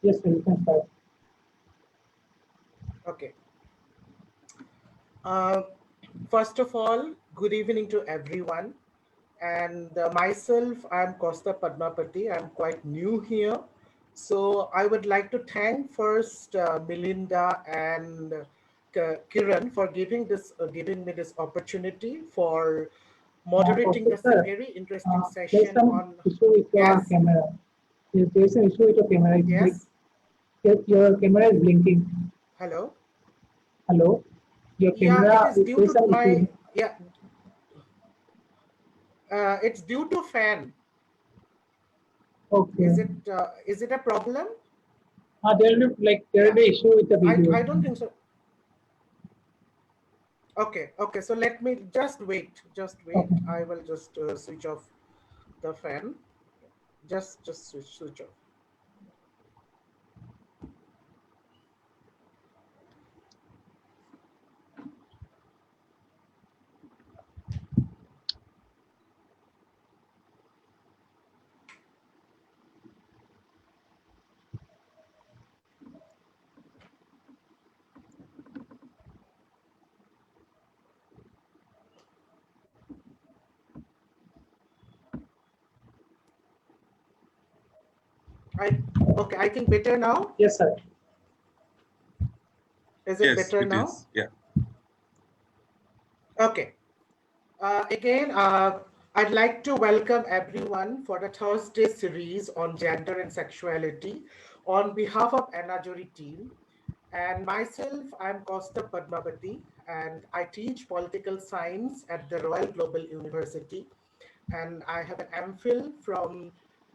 Yes, sir, you can start. Okay. Uh, First of all, good evening to everyone. And myself, I'm Costa Padmapati. I'm quite new here. So I would like to thank first Melinda and Kiran for giving me this opportunity for moderating Also, this sir, very interesting there's session some on. issue with your Yes, camera. There's an issue with your camera. It's blink. yes, Your camera is blinking. hello. Hello? Your Yeah, it camera, is due there's to some my, issue. yeah, it's due to fan. Okay. Is it a problem? There will Yeah, be issue with the video. I don't think so. Okay. So let me just wait. Just Okay. wait. I will just switch off the fan. Just switch off. I Okay. I think better now. Yes, sir. Is it Yes, better it now? is. Yeah. Okay. Again, I'd like to welcome everyone for the Thursday series on gender and sexuality on behalf of Anajori team. And myself, I'm Costa Padmavati, and I teach political science at the Royal Global University. And I have an MPhil from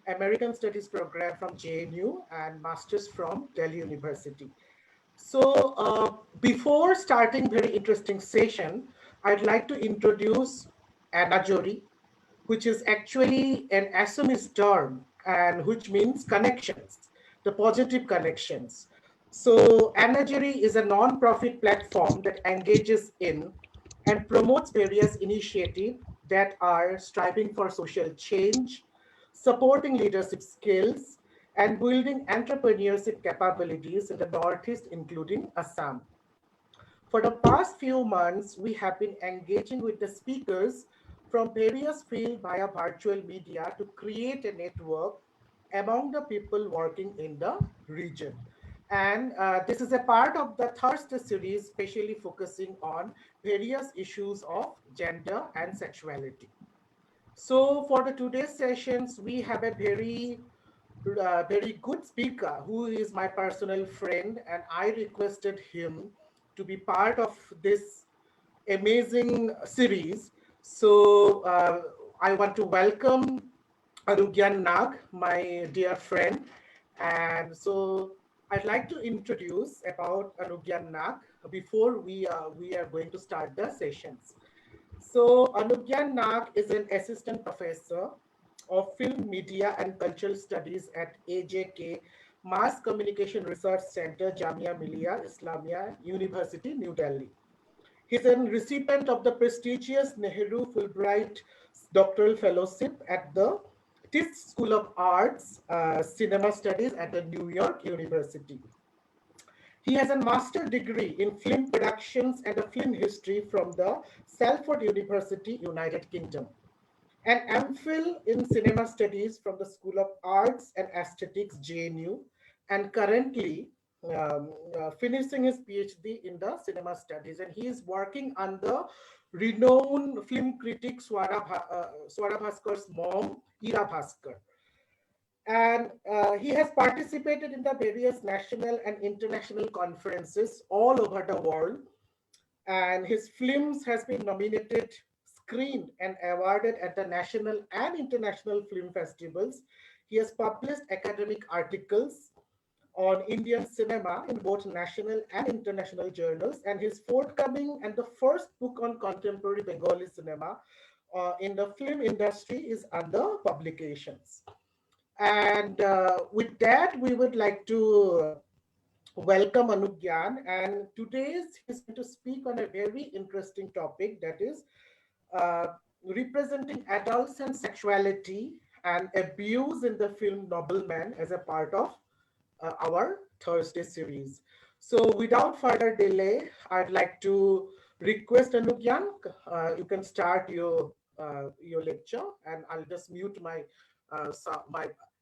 American Studies program from JNU and Masters from Delhi University. So before starting very interesting session, I'd like to introduce Anajori, which is actually an Assamese term and which means connections, the positive connections. So Anajori is a non-profit platform that engages in and promotes various initiatives that are striving for social change, supporting leadership skills, and building entrepreneurship capabilities in the Northeast, including Assam. For the past few months, we have been engaging with the speakers from various fields via virtual media to create a network among the people working in the region. And this is a part of the Thursday series, especially focusing on various issues of gender and sexuality. So for the today's sessions, we have a very good speaker who is my personal friend, and I requested him to be part of this amazing series. So I want to welcome Anugyan Nag, my dear friend. And so I'd like to introduce about Anugyan Nag before we are going to start the sessions. So Anugyan Nag is an assistant professor of film, media, and cultural studies at AJK Mass Communication Research Center, Jamia Millia Islamia University, New Delhi. He's a recipient of the prestigious Nehru Fulbright Doctoral Fellowship at the Tisch School of Arts, Cinema Studies at the New York University. He has a master's degree in film productions and a film history from the Salford University, United Kingdom, an MPhil in cinema studies from the School of Arts and Aesthetics, JNU, and currently finishing his PhD in the cinema studies. And he is working under renowned film critic Swara Bhaskar's mom, Ira Bhaskar. And he has participated in the various national and international conferences all over the world, and his films has been nominated, screened, and awarded at the national and international film festivals. He has published academic articles on Indian cinema in both national and international journals, and his forthcoming and the first book on contemporary Bengali cinema in the film industry is under publications. And with that, we would like to welcome Anugyan. And today he's going to speak on a very interesting topic, that is uh, representing adolescent sexuality and abuse in the film Nobleman as a part of our Thursday series. So without further delay, I'd like to request Anugyan, you can start your lecture, and I'll just mute my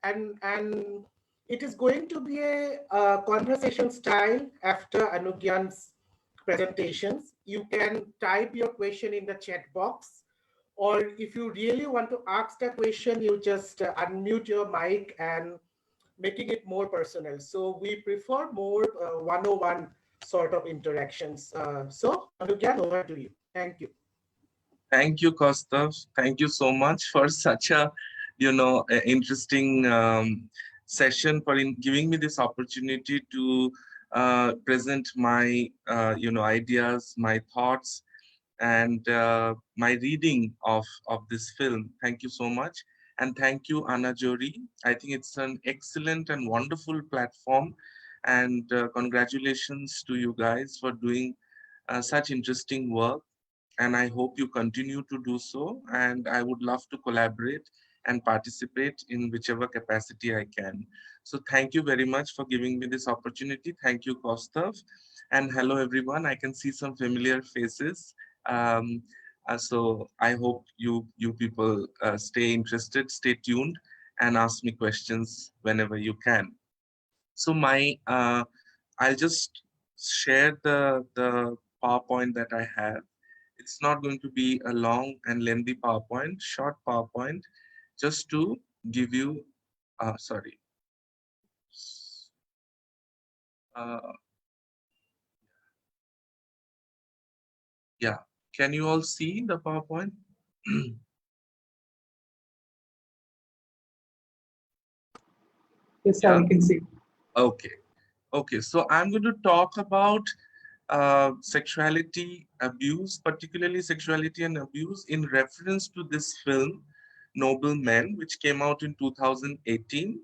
and it is going to be a conversation style after Anugyan's presentations. You can type your question in the chat box, or if you really want to ask a question, you just unmute your mic and making it more personal. So we prefer more one-on-one sort of interactions. So Anugyan, over to you. Thank you. Thank you, Kostav. Thank you so much for such a, interesting session, for giving me this opportunity to present my, ideas, my thoughts, and my reading of this film. Thank you so much. And thank you, Anna Jori. I think it's an excellent and wonderful platform. And congratulations to you guys for doing such interesting work, and I hope you continue to do so. And I would love to collaborate and participate in whichever capacity I can. So thank you very much for giving me this opportunity. Thank you, Kostav. And hello, everyone. I can see some familiar faces. Um, so I hope you people stay interested, stay tuned, and ask me questions whenever you can. So I'll just share the PowerPoint that I have. It's not going to be a long and lengthy PowerPoint, short PowerPoint, just to give you, sorry. Uh, yeah, can you all see the PowerPoint? Yes, sir, Yeah, we can see. okay. Okay, so I'm going to talk about sexuality abuse, particularly sexuality and abuse, in reference to this film, Noble Men, which came out in 2018.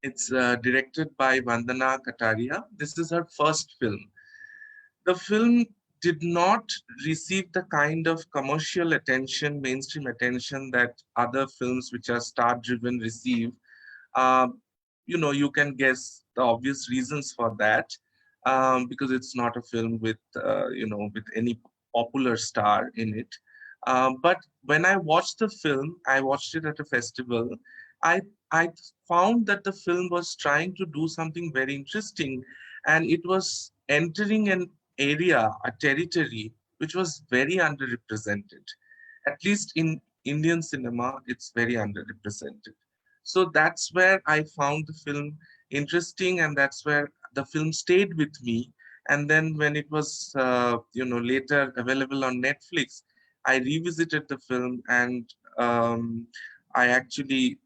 It's directed by Vandana Kataria. This is her first film. The film did not receive the kind of commercial attention, mainstream attention that other films which are star-driven receive. uh, you can guess the obvious reasons for that, because it's not a film with, with any popular star in it. But when I watched the film, I watched it at a festival. I I found that the film was trying to do something very interesting, and it was entering an area, a territory which was very underrepresented. At least in Indian cinema, it's very underrepresented. So that's where I found the film interesting, and that's where the film stayed with me. And then when it was, later available on Netflix, I revisited the film, and I actually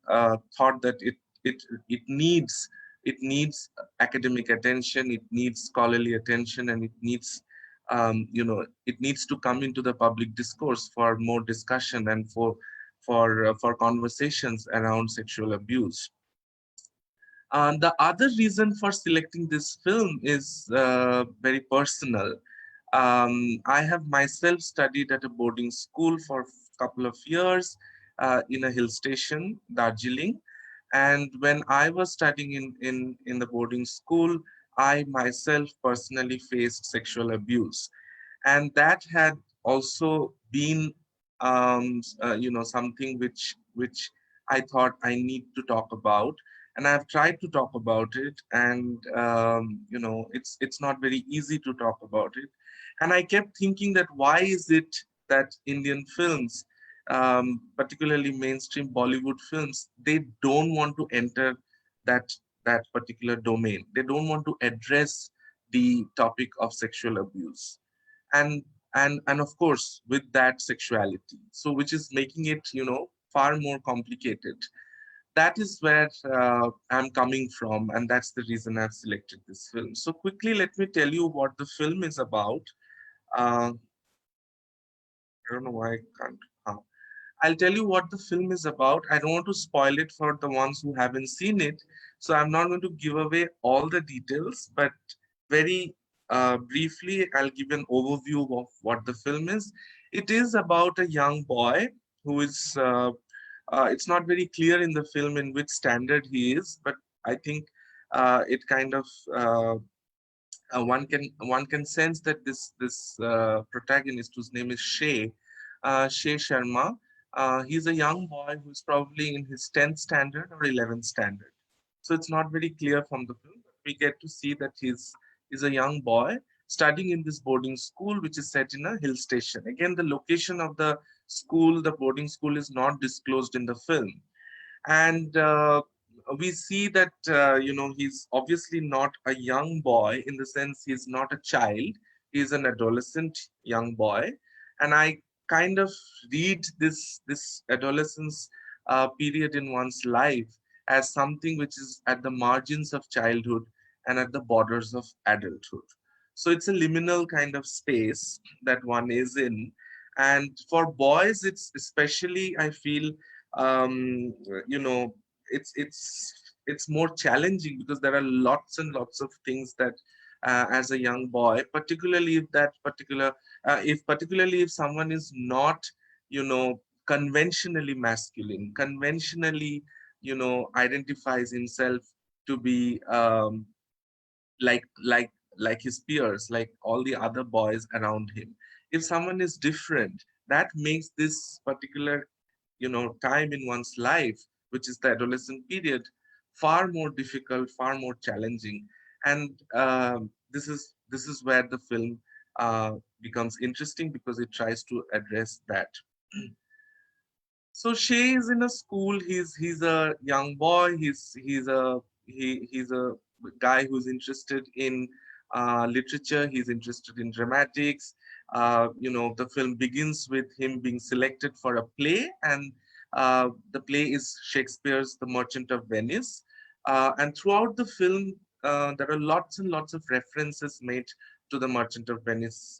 thought that it needs it needs academic attention, it needs scholarly attention, and it needs to come into the public discourse for more discussion and for conversations around sexual abuse. The other reason for selecting this film is very personal. I have myself studied at a boarding school for a couple of years in a hill station, Darjeeling. And when I was studying in the boarding school, I myself personally faced sexual abuse. And that had also been, something which I thought I need to talk about, and I've tried to talk about it, and it's not very easy to talk about it. And I kept thinking that why is it that Indian films, particularly mainstream Bollywood films, they don't want to enter that that particular domain. They don't want to address the topic of sexual abuse, and and of course with that, sexuality, so which is making it far more complicated. That is where I'm coming from, and that's the reason I've selected this film. So quickly, let me tell you what the film is about. I don't know why I can't. I'll tell you what the film is about. I don't want to spoil it for the ones who haven't seen it, so I'm not going to give away all the details, but very briefly, I'll give an overview of what the film is. It is about a young boy who is, it's not very clear in the film in which standard he is, but I think it kind of one can sense that this protagonist, whose name is Shay Sharma. He's a young boy who's probably in his 10th standard or 11th standard. So it's not very clear from the film, but we get to see that he's a young boy studying in this boarding school, which is set in a hill station. Again, the location of the school, the boarding school, is not disclosed in the film. And we see that he's obviously not a young boy, in the sense he's not a child, he's an adolescent young boy. And I kind of read this adolescence period in one's life as something which is at the margins of childhood and at the borders of adulthood. So it's a liminal kind of space that one is in. And for boys, it's especially, I feel, you know, it's more challenging, because there are lots and lots of things that, as a young boy, particularly if that particular if particularly if someone is not, conventionally masculine, conventionally, identifies himself to be, like like like his peers, like all the other boys around him. If someone is different, that makes this particular, time in one's life, which is the adolescent period, far more difficult, far more challenging. And this is where the film becomes interesting, because it tries to address that. So Shay is in a school. He's a young boy. He's a guy who's interested in literature. He's interested in dramatics. The film begins with him being selected for a play, and the play is Shakespeare's *The Merchant of Venice*. And throughout the film, there are lots and lots of references made to the *Merchant of Venice*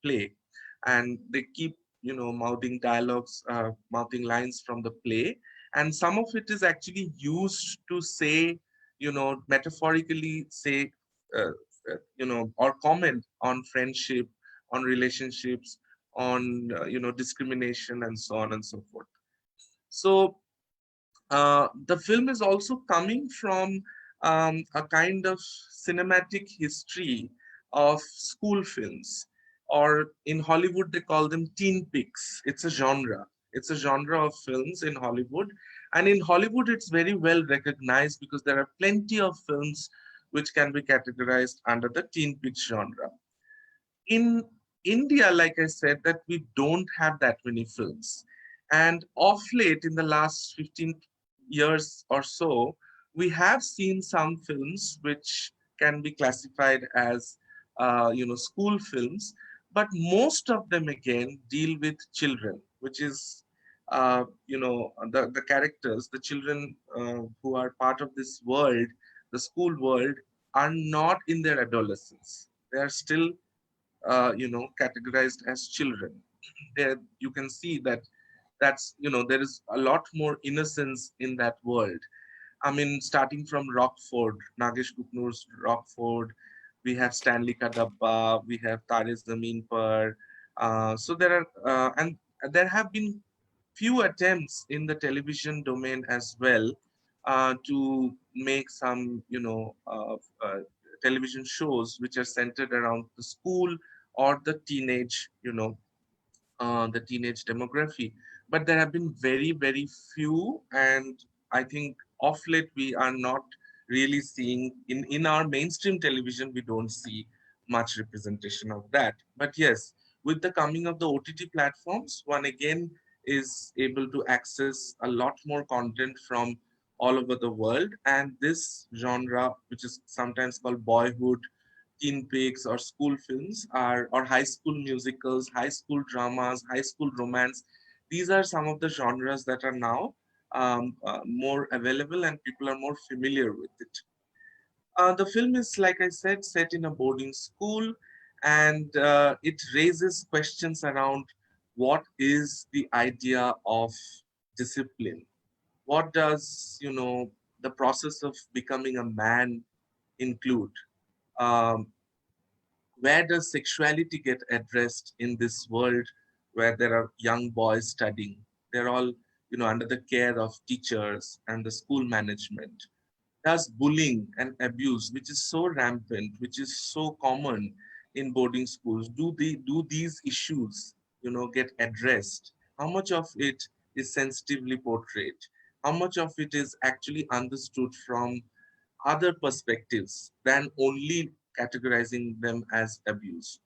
play, and they keep, mouthing dialogues, mouthing lines from the play. And some of it is actually used to say, metaphorically say, or comment on friendship, on relationships, on, discrimination, and so on and so forth. So the film is also coming from a kind of cinematic history of school films, or in Hollywood they call them teen pics. It's a genre. It's a genre of films in Hollywood, and in Hollywood it's very well recognized, because there are plenty of films which can be categorized under the teen pics genre. In India, like I said, that we don't have that many films. And of late, in the last 15 years or so, we have seen some films which can be classified as, school films. But most of them, again, deal with children, which is, the characters, the children who are part of this world, the school world, are not in their adolescence. They are still, categorized as children. There you can see that there is a lot more innocence in that world. I mean, starting from Rockford, Nagesh Kupnur's Rockford, we have Stanley Kadabba, we have Tare Zameen Par. So there are, and there have been few attempts in the television domain as well, to make some, television shows which are centered around the school or the teenage demography. But there have been very, very few, and I think of late we are not really seeing in our mainstream television, we don't see much representation of that. But yes, with the coming of the OTT platforms, one again is able to access a lot more content from all over the world. And this genre, which is sometimes called boyhood, teen pics, or school films, are or high school musicals, high school dramas, high school romance. These are some of the genres that are now more available, and people are more familiar with it. The film is, like I said, set in a boarding school, and it raises questions around what is the idea of discipline. What does, the process of becoming a man include? Um, where does sexuality get addressed in this world where there are young boys studying? They're all, under the care of teachers and the school management. does bullying and abuse, which is so rampant, which is so common in boarding schools, do these issues, get addressed? How much of it is sensitively portrayed? How much of it is actually understood from other perspectives than only categorizing them as abuse?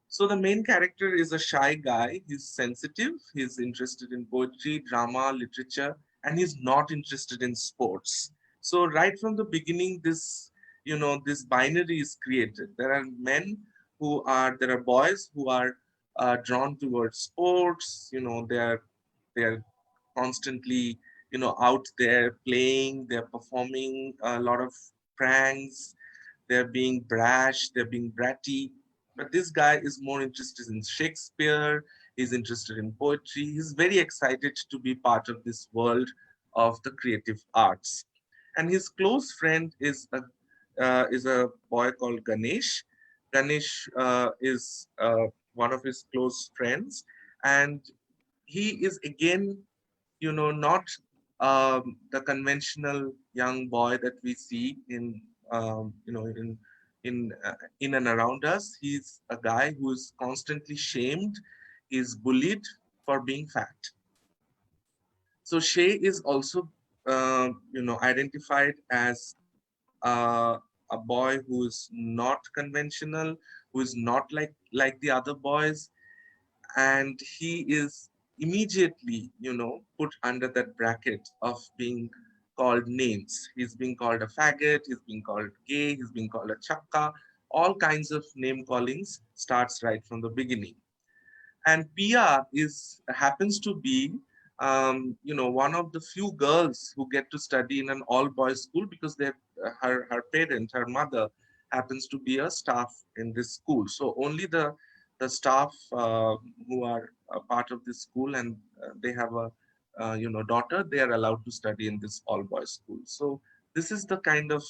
So the main character is a shy guy. He's sensitive. He's interested in poetry, drama, literature, and he's not interested in sports. So right from the beginning, this binary is created. There are boys who are drawn towards sports. They are constantly, out there playing. They're performing a lot of pranks. They're being brash. They're being bratty, but this guy is more interested in Shakespeare, he's interested in poetry, he's very excited to be part of this world of the creative arts. And his close friend is a boy called Ganesh. Ganesh is one of his close friends, and he is again, not the conventional young boy that we see in and around us. He's a guy who's constantly shamed, is bullied for being fat. So Shay is also, identified as a boy who is not conventional, who is not like the other boys, and he is immediately, put under that bracket of being called names. He's being called a faggot, he's being called gay, he's being called a chakka. All kinds of name callings starts right from the beginning. And Pia is happens to be, one of the few girls who get to study in an all boys school, because her parent, her mother, happens to be a staff in this school. So only the staff who are a part of this school, and they have a daughter, they are allowed to study in this all boys school. So this is the kind of,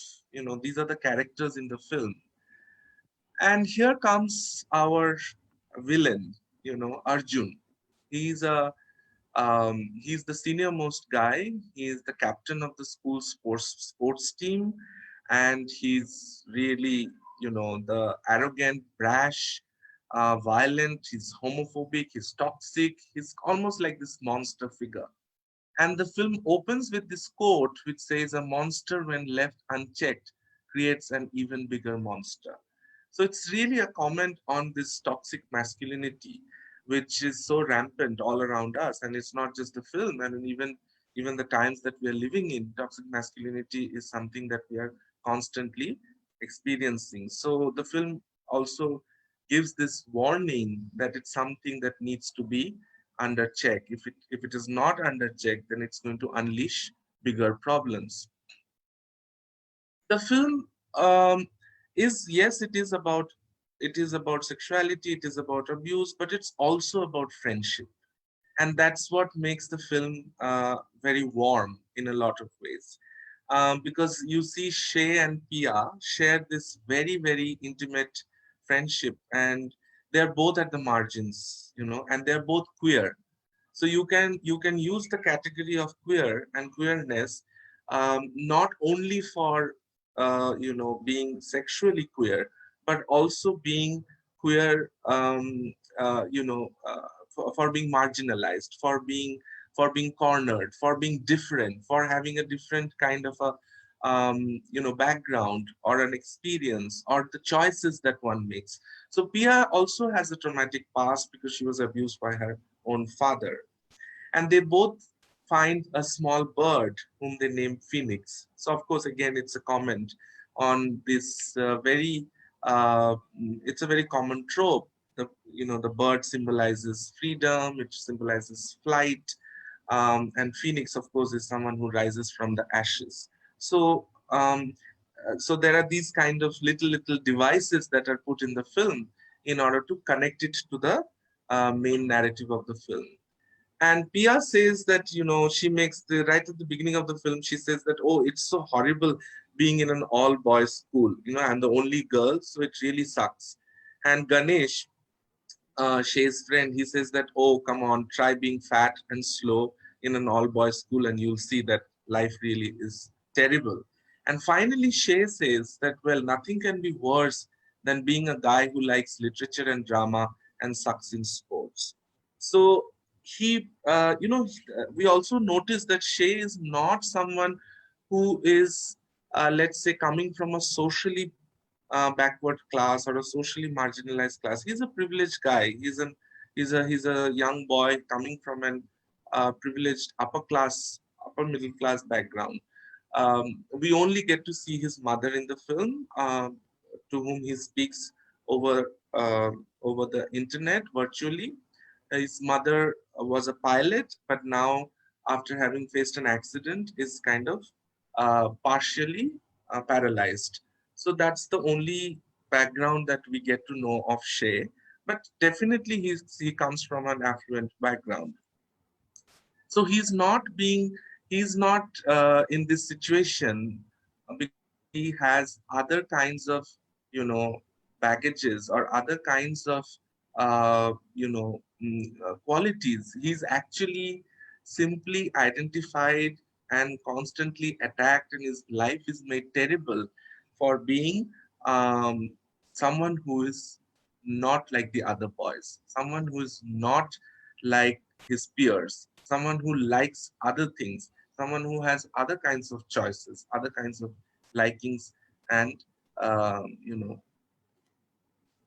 these are the characters in the film. And here comes our villain, Arjun. He's a he's the senior most guy. He is the captain of the school sports team, and he's really, the arrogant, brash, violent. He's homophobic. He's toxic. He's almost like this monster figure. And the film opens with this quote, which says, "A monster, when left unchecked, creates an even bigger monster." So it's really a comment on this toxic masculinity, which is so rampant all around us. And it's not just the film. I mean, even the times that we are living in, toxic masculinity is something that we are constantly experiencing. So the film also gives this warning that it's something that needs to be under check. If it is not under check, then it's going to unleash bigger problems. The film, is, yes, it is about sexuality, it is about abuse, but it's also about friendship, and that's what makes the film very warm in a lot of ways. Because you see Shay and Pia share this very, very intimate friendship, and they're both at the margins, and they're both queer. So you can use the category of queer and queerness, not only for being sexually queer, but also being queer, for being marginalized, for being cornered, for being different, for having a different kind of a background or an experience, or the choices that one makes. So Pia also has a traumatic past because she was abused by her own father, and they both find a small bird whom they name Phoenix. So, of course, again, it's a comment on this it's a very common trope. The bird symbolizes freedom, it symbolizes flight, and Phoenix, of course, is someone who rises from the ashes. So, so there are these kind of little devices that are put in the film in order to connect it to the main narrative of the film. And Pia says that, she makes right at the beginning of the film, she says that, oh, it's so horrible being in an all boys school. I'm the only girl, so it really sucks. And Ganesh, Shay's friend, he says that, oh, come on, try being fat and slow in an all boys school, and you'll see that life really is terrible. And finally, Shay says that, well, nothing can be worse than being a guy who likes literature and drama and sucks in sports. So we also notice that Shay is not someone who is, let's say, coming from a socially backward class or a socially marginalized class. He's a privileged guy. He's a young boy coming from an privileged upper middle class background. We only get to see his mother in the film, to whom he speaks over the internet virtually. His mother was a pilot, but now, after having faced an accident, is kind of partially paralyzed. So that's the only background that we get to know of Shay. But definitely, he comes from an affluent background. So he's not in this situation because he has other kinds of, baggages or other kinds of, qualities. He's actually simply identified and constantly attacked, and his life is made terrible for being um, someone who is not like the other boys, someone who is not like his peers, someone who likes other things, someone who has other kinds of choices, other kinds of likings and,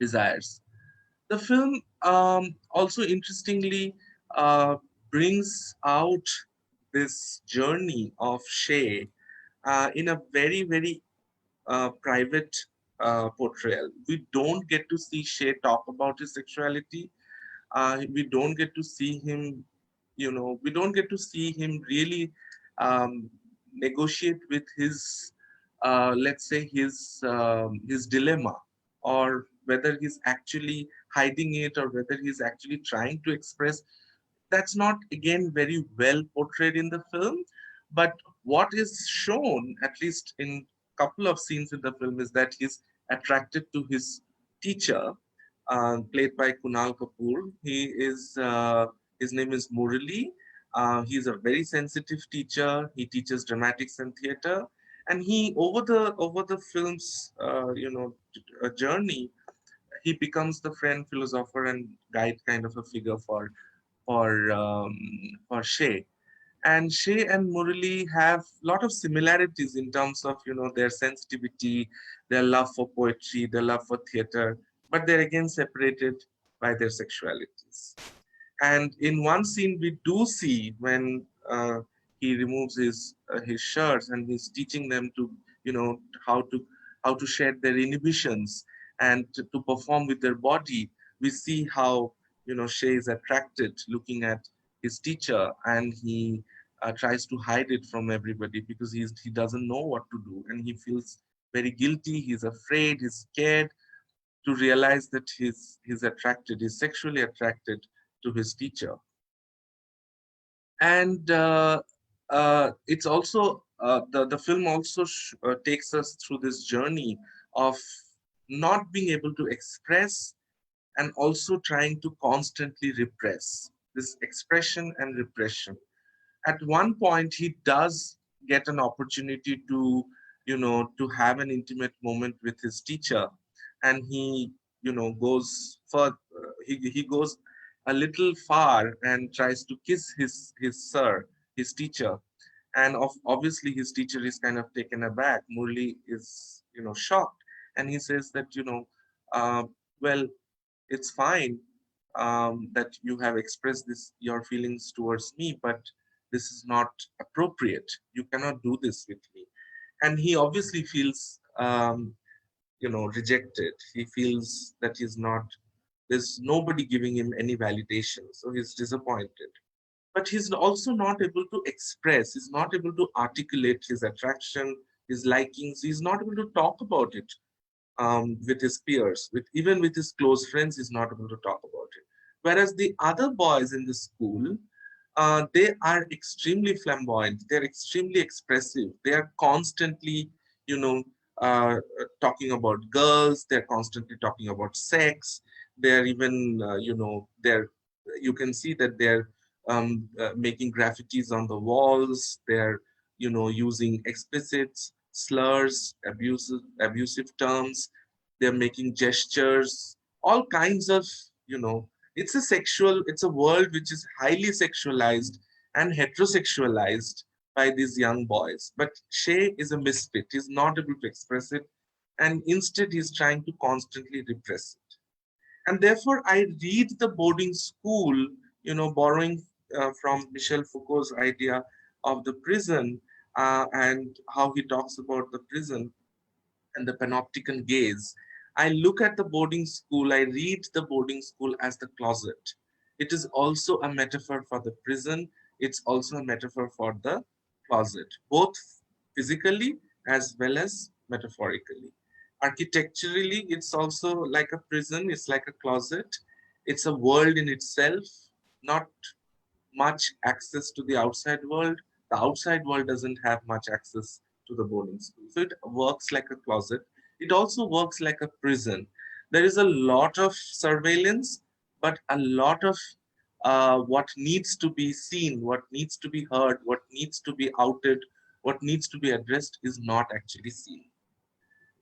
desires. The film also interestingly brings out this journey of Shay in a very, very private portrayal. We don't get to see Shay talk about his sexuality. We don't get to see him, we don't get to see him really negotiate with his, let's say, his dilemma, or whether he's actually hiding it or whether he's actually trying to express. That's not, again, very well portrayed in the film. But what is shown, at least in couple of scenes in the film, is that he's attracted to his teacher, played by Kunal Kapoor. His name is Murali. He's a very sensitive teacher. He teaches dramatics and theater, and he, over the film's journey, he becomes the friend, philosopher, and guide kind of a figure for Shay. And Shay and Murali have a lot of similarities in terms of, their sensitivity, their love for poetry, their love for theater, but they're again separated by their sexualities. And in one scene, we do see when he removes his shirts and he's teaching them to, how to shed their inhibitions and to perform with their body. We see how, Shay is attracted looking at his teacher, and he tries to hide it from everybody because he doesn't know what to do, and he feels very guilty. He's afraid. He's scared to realize that he's sexually attracted to his teacher. And it's also the film also takes us through this journey of not being able to express, and also trying to constantly repress, this expression and repression. At one point, he does get an opportunity to, to have an intimate moment with his teacher, and he, goes for he goes a little far and tries to kiss his teacher. And obviously his teacher is kind of taken aback. Murli is, shocked, and he says that, uh, well, it's fine that you have expressed your feelings towards me, but this is not appropriate. You cannot do this with me. And he obviously feels, rejected. He feels that there's nobody giving him any validation, so he's disappointed. But he's also not able to express. He's not able to articulate his attraction, his likings. He's not able to talk about it with his peers, even with his close friends. He's not able to talk about it. Whereas the other boys in the school, they are extremely flamboyant. They're extremely expressive. They are constantly, you know, talking about girls. They're constantly talking about sex. They're even, you can see that they're making graffitis on the walls. They're, using explicit slurs, abusive terms. They're making gestures, all kinds of, it's a world which is highly sexualized and heterosexualized by these young boys. But Shay is a misfit. He's not able to express it, and instead he's trying to constantly repress it. And therefore I read the boarding school, borrowing from Michel Foucault's idea of the prison, and how he talks about the prison and the panopticon gaze. I look at the boarding school, I read the boarding school as the closet. It is also a metaphor for the prison, it's also a metaphor for the closet, both physically as well as metaphorically. Architecturally, it's also like a prison, it's like a closet, it's a world in itself, not much access to the outside world. The outside world doesn't have much access to the boarding school. So it works like a closet. It also works like a prison. There is a lot of surveillance, but a lot of what needs to be seen, what needs to be heard, what needs to be outed, what needs to be addressed is not actually seen.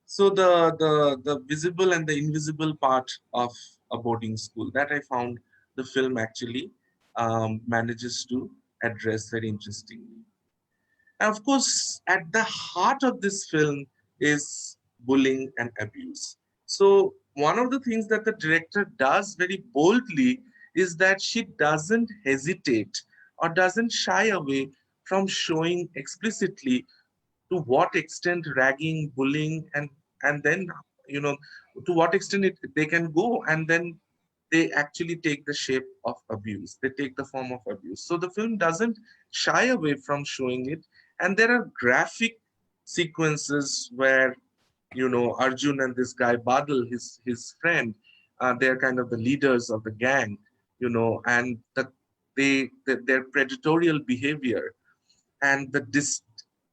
So the visible and the invisible part of a boarding school, that I found the film actually manages to address very interestingly. And of course, at the heart of this film is bullying and abuse. So one of the things that the director does very boldly is that she doesn't hesitate or doesn't shy away from showing explicitly to what extent ragging, bullying, and then, you know to what extent they can go, and then they actually take the shape of abuse, they take the form of abuse. So the film doesn't shy away from showing it, and there are graphic sequences where, Arjun and this guy Badal, his friend, they're kind of the leaders of the gang, and their predatorial behavior and the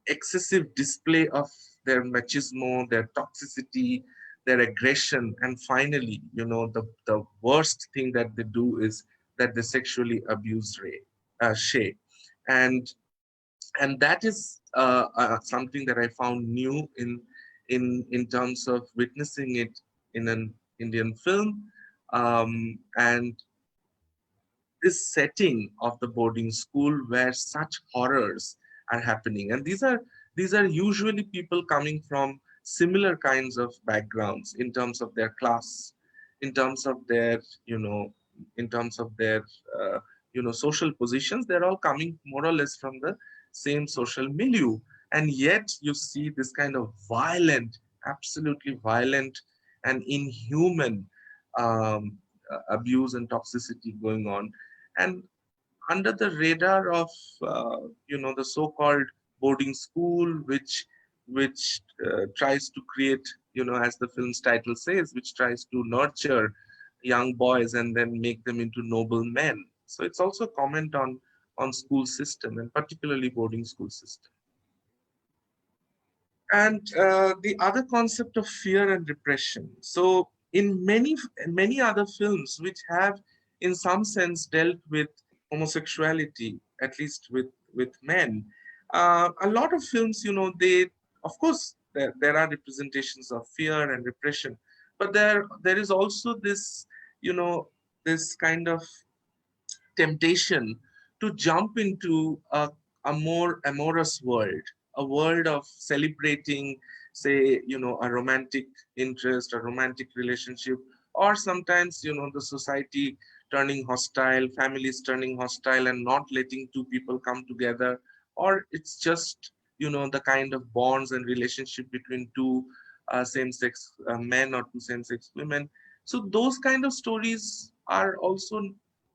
excessive display of their machismo, their toxicity, their aggression, and finally, the worst thing that they do is that they sexually abuse Shay, and that is something that I found new in terms of witnessing it in an Indian film, and this setting of the boarding school where such horrors are happening, and these are usually people coming from similar kinds of backgrounds in terms of their class, in terms of their you know in terms of their social positions. They're all coming more or less from the same social milieu, and yet you see this kind of violent, absolutely violent and inhuman abuse and toxicity going on. And under the radar of the so-called boarding school, which tries to create, as the film's title says, which tries to nurture young boys and then make them into noble men. So it's also a comment on school system, and particularly boarding school system. And the other concept of fear and repression. So in many other films which have in some sense dealt with homosexuality, at least with men, a lot of films, they, of course, there are representations of fear and repression, but there is also this, this kind of temptation to jump into a more amorous world, a world of celebrating, say, a romantic interest, a romantic relationship, or sometimes, the society turning hostile, families turning hostile, and not letting two people come together, or it's just, the kind of bonds and relationship between two same-sex men or two same-sex women. So those kind of stories are also,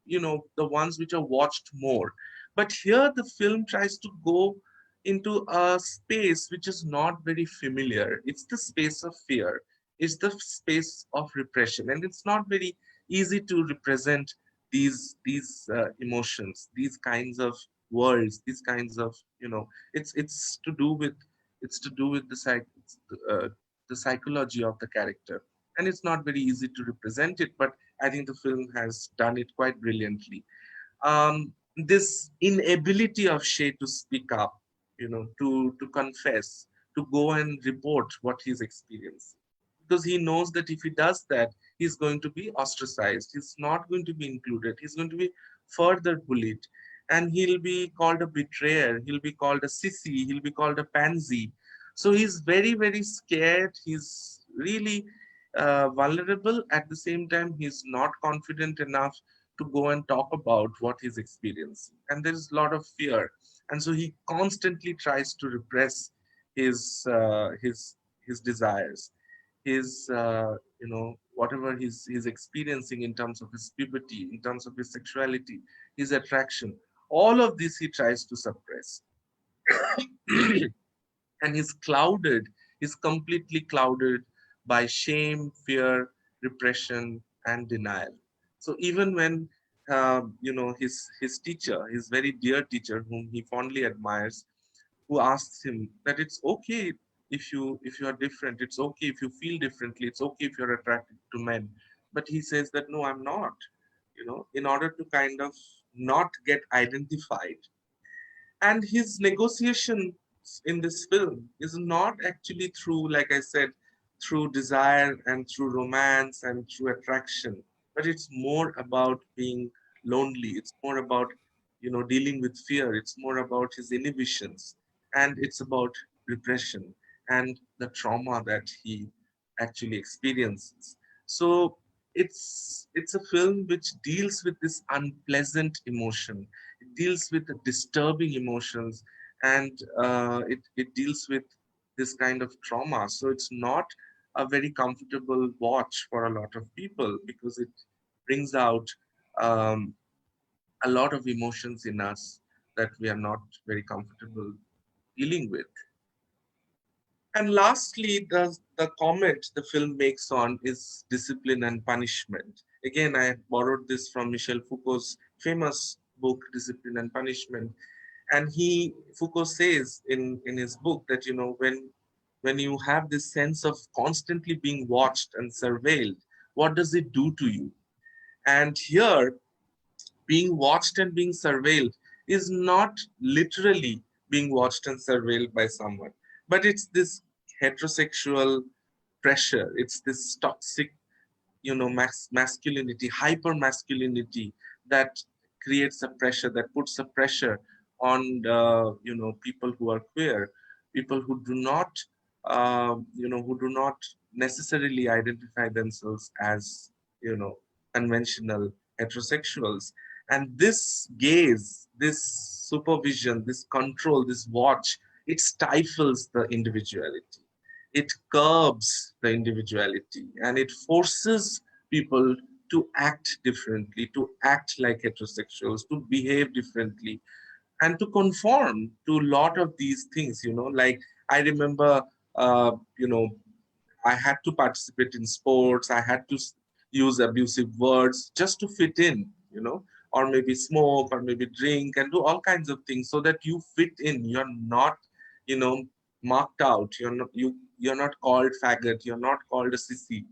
the ones which are watched more. But here the film tries to go into a space which is not very familiar. It's the space of fear, it's the space of repression, and it's not very easy to represent these emotions, these kinds of worlds, these kinds of, it's to do with, uh, the psychology of the character, and it's not very easy to represent it, but I think the film has done it quite brilliantly. This inability of Shay to speak up, to confess, to go and report what he's experiencing, because he knows that if he does that, he's going to be ostracized, he's not going to be included, he's going to be further bullied, and he'll be called a betrayer, he'll be called a sissy, he'll be called a pansy. So he's very, very scared. He's really vulnerable. At the same time, he's not confident enough to go and talk about what he's experiencing. And there's a lot of fear. And so he constantly tries to repress his his desires, his whatever he's experiencing in terms of his puberty, in terms of his sexuality, his attraction. All of this he tries to suppress. And he's completely clouded by shame, fear, repression, and denial. So even when his teacher, his very dear teacher, whom he fondly admires, who asks him that it's okay if you are different, it's okay if you feel differently, it's okay if you're attracted to men, but he says that no, I'm not. In order to kind of not get identified. And his negotiation in this film is not actually through, like I said, through desire and through romance and through attraction, but it's more about being lonely. It's more about, dealing with fear. It's more about his inhibitions, and it's about repression and the trauma that he actually experiences. So it's a film which deals with this unpleasant emotion. It deals with the disturbing emotions, and it deals with this kind of trauma. So it's not a very comfortable watch for a lot of people, because it brings out um, a lot of emotions in us that we are not very comfortable dealing with. And lastly, the comment the film makes on is discipline and punishment. Again, I borrowed this from Michel Foucault's famous book, Discipline and Punishment. And Foucault says in his book that, when you have this sense of constantly being watched and surveilled, what does it do to you? And here, being watched and being surveilled is not literally being watched and surveilled by someone, but it's this heterosexual pressure. It's this toxic, masculinity, hyper masculinity, that creates a pressure, that puts a pressure on people who are queer, people who do not necessarily identify themselves as, conventional heterosexuals. And this gaze, this supervision, this control, this watch, it stifles the individuality, it curbs the individuality, and it forces people to act differently, to act like heterosexuals, to behave differently, and to conform to a lot of these things. Like, I remember, uh, you know I had to participate in sports, I had to use abusive words just to fit in, or maybe smoke, or maybe drink, and do all kinds of things so that you fit in. You're not, you know marked out. You're not called faggot, you're not called a sissy.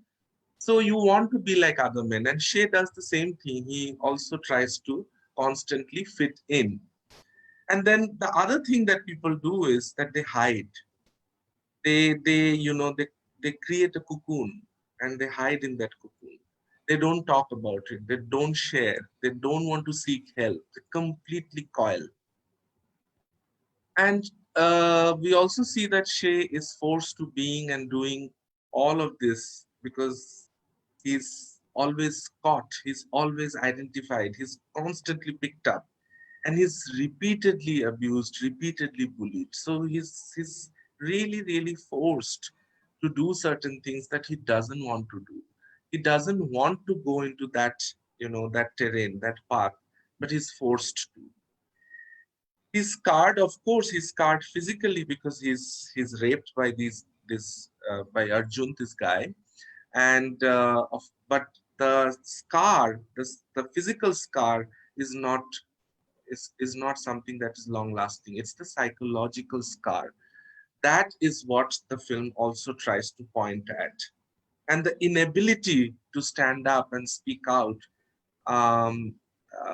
So you want to be like other men, and Shay does the same thing. He also tries to constantly fit in. And then the other thing that people do is that they hide. They create a cocoon, and they hide in that cocoon. They don't talk about it, they don't share, they don't want to seek help, they completely coil. And we also see that Shay is forced to being and doing all of this because he's always caught, he's always identified, he's constantly picked up, and he's repeatedly abused, repeatedly bullied. So he's really, really forced to do certain things that he doesn't want to do. He doesn't want to go into that, that terrain, that path, but he's forced to. He's scarred, of course. He's scarred physically because he's raped by by Arjun, this guy, and but the scar, the physical scar, is not is not something that is long lasting. It's the psychological scar. That is what the film also tries to point at, and the inability to stand up and speak out, um,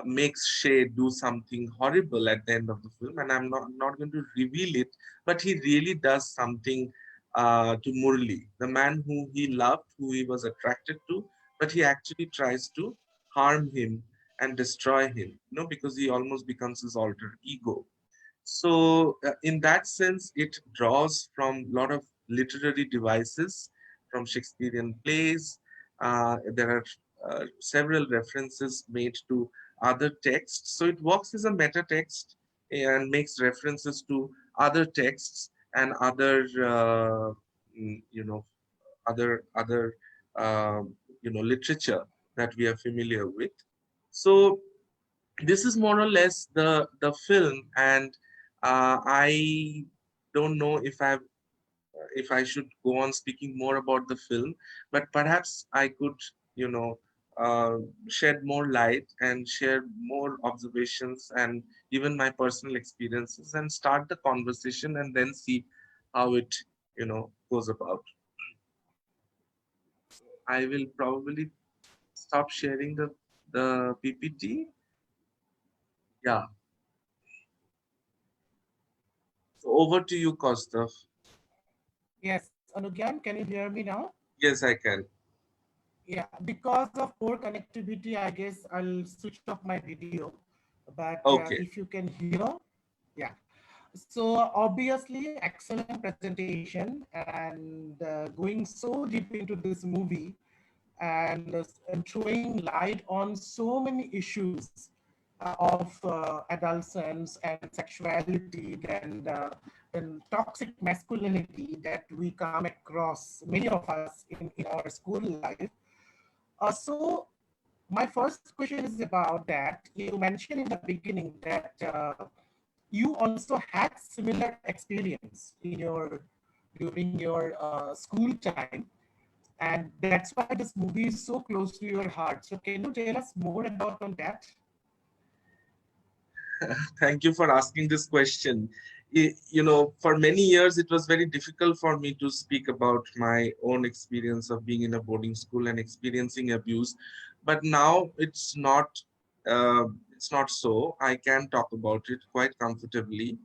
makes Shay do something horrible at the end of the film, and I'm not going to reveal it, but he really does something to Murli, the man who he loved, who he was attracted to, but he actually tries to harm him and destroy him, because he almost becomes his alter ego. So, in that sense, it draws from a lot of literary devices from Shakespearean plays. There are several references made to other texts. So, it works as a meta text and makes references to other texts and other, mm, you know, other, literature that we are familiar with. So, this is more or less the film, and I don't know if I should go on speaking more about the film, but perhaps I could, you know uh, shed more light and share more observations and even my personal experiences and start the conversation and then see how it goes about. I will probably stop sharing the PPT. Yeah. So over to you, Kaustav. Yes, Anugyan, can you hear me now? Yes, I can. Yeah, because of poor connectivity, I guess I'll switch off my video. But Okay. if you can hear, yeah. So obviously, excellent presentation and going so deep into this movie and throwing light on so many issues of adolescence and sexuality and toxic masculinity that we come across, many of us in our school life. So my first question is about that. You mentioned in the beginning that you also had similar experience during your school time, and that's why this movie is so close to your heart. So can you tell us more about on that? Thank you for asking this question. For many years, it was very difficult for me to speak about my own experience of being in a boarding school and experiencing abuse. But now it's not so. I can talk about it quite comfortably.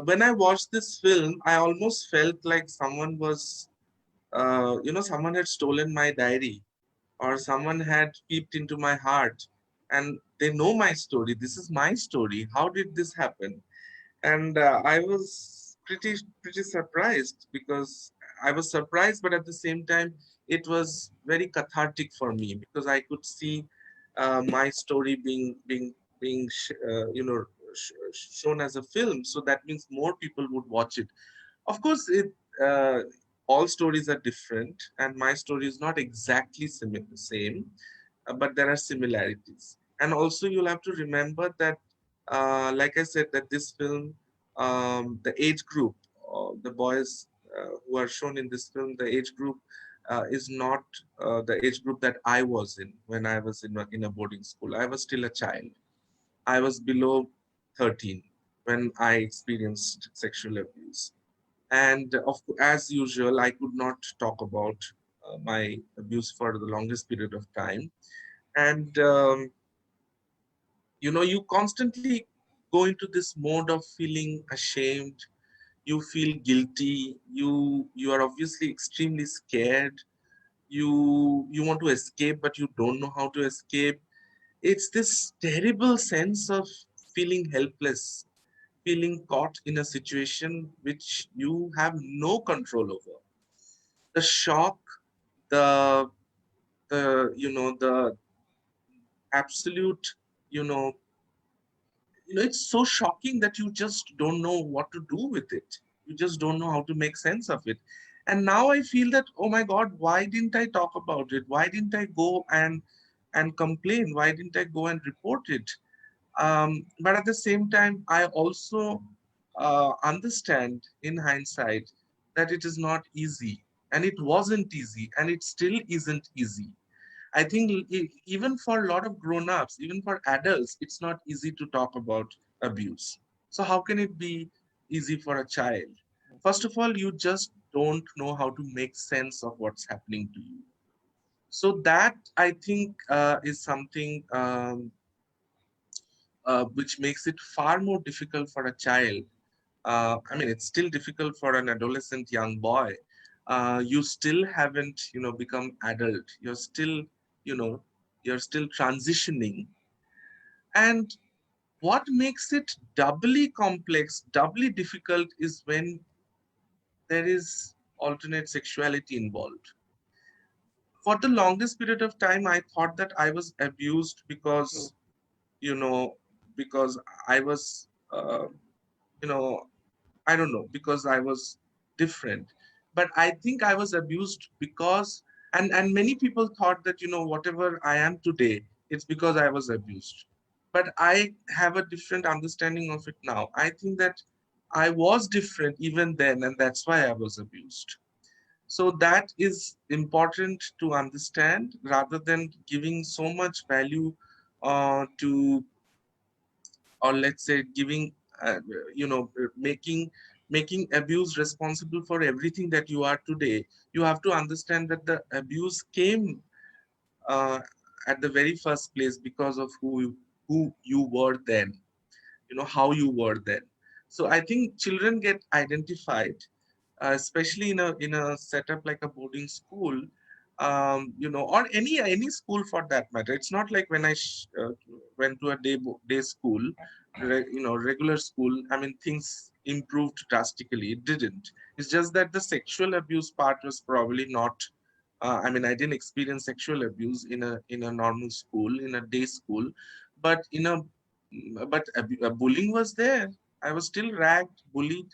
When I watched this film, I almost felt like someone had stolen my diary, or someone had peeped into my heart, and they know my story. This is my story. How did this happen? And I was pretty surprised, because I was surprised, but at the same time, it was very cathartic for me, because I could see my story shown as a film. So that means more people would watch it. Of course, uh, all stories are different, and my story is not exactly same, but there are similarities. And also, you'll have to remember that, like I said, that this film, the age group, the boys who are shown in this film, the age group is not the age group that I was in when I was in a boarding school. I was still a child. I was below 13 when I experienced sexual abuse. And as usual, I could not talk about my abuse for the longest period of time. And you constantly go into this mode of feeling ashamed. You feel guilty. You are obviously extremely scared. You want to escape, but you don't know how to escape. It's this terrible sense of feeling helpless, feeling caught in a situation which you have no control over. The shock, the the absolute, you know it's so shocking that you just don't know what to do with it. You just don't know how to make sense of it. And now I feel that, oh my God, why didn't I talk about it? Why didn't I go and complain? Why didn't I go and report it? But at the same time, I also understand in hindsight that it is not easy, and it wasn't easy, and it still isn't easy. I think even for a lot of grown-ups, even for adults, it's not easy to talk about abuse. So how can it be easy for a child? First of all, you just don't know how to make sense of what's happening to you. So that, I think, is something. which makes it far more difficult for a child. I mean, it's still difficult for an adolescent young boy. You still haven't, become adult. You're still, you know, you're still transitioning. And what makes it doubly complex, doubly difficult is when there is alternate sexuality involved. For the longest period of time, I thought that I was abused because, True. you know, because I was, you know, I don't know, because I was different. But I think I was abused because, and many people thought that, whatever I am today, it's because I was abused. But I have a different understanding of it now. I think that I was different even then, and that's why I was abused. So that is important to understand rather than giving so much value to, or let's say giving making abuse responsible for everything that you are today. You have to understand that the abuse came uh, at the very first place because of who you were then, how you were then. So I think children get identified, especially in a setup like a boarding school, or any school for that matter. It's not like when I went to a day school, regular school. I mean, things improved drastically. It didn't. It's just that the sexual abuse part was probably not. I mean, I didn't experience sexual abuse in a normal school, in a day school, but bullying was there. I was still ragged, bullied,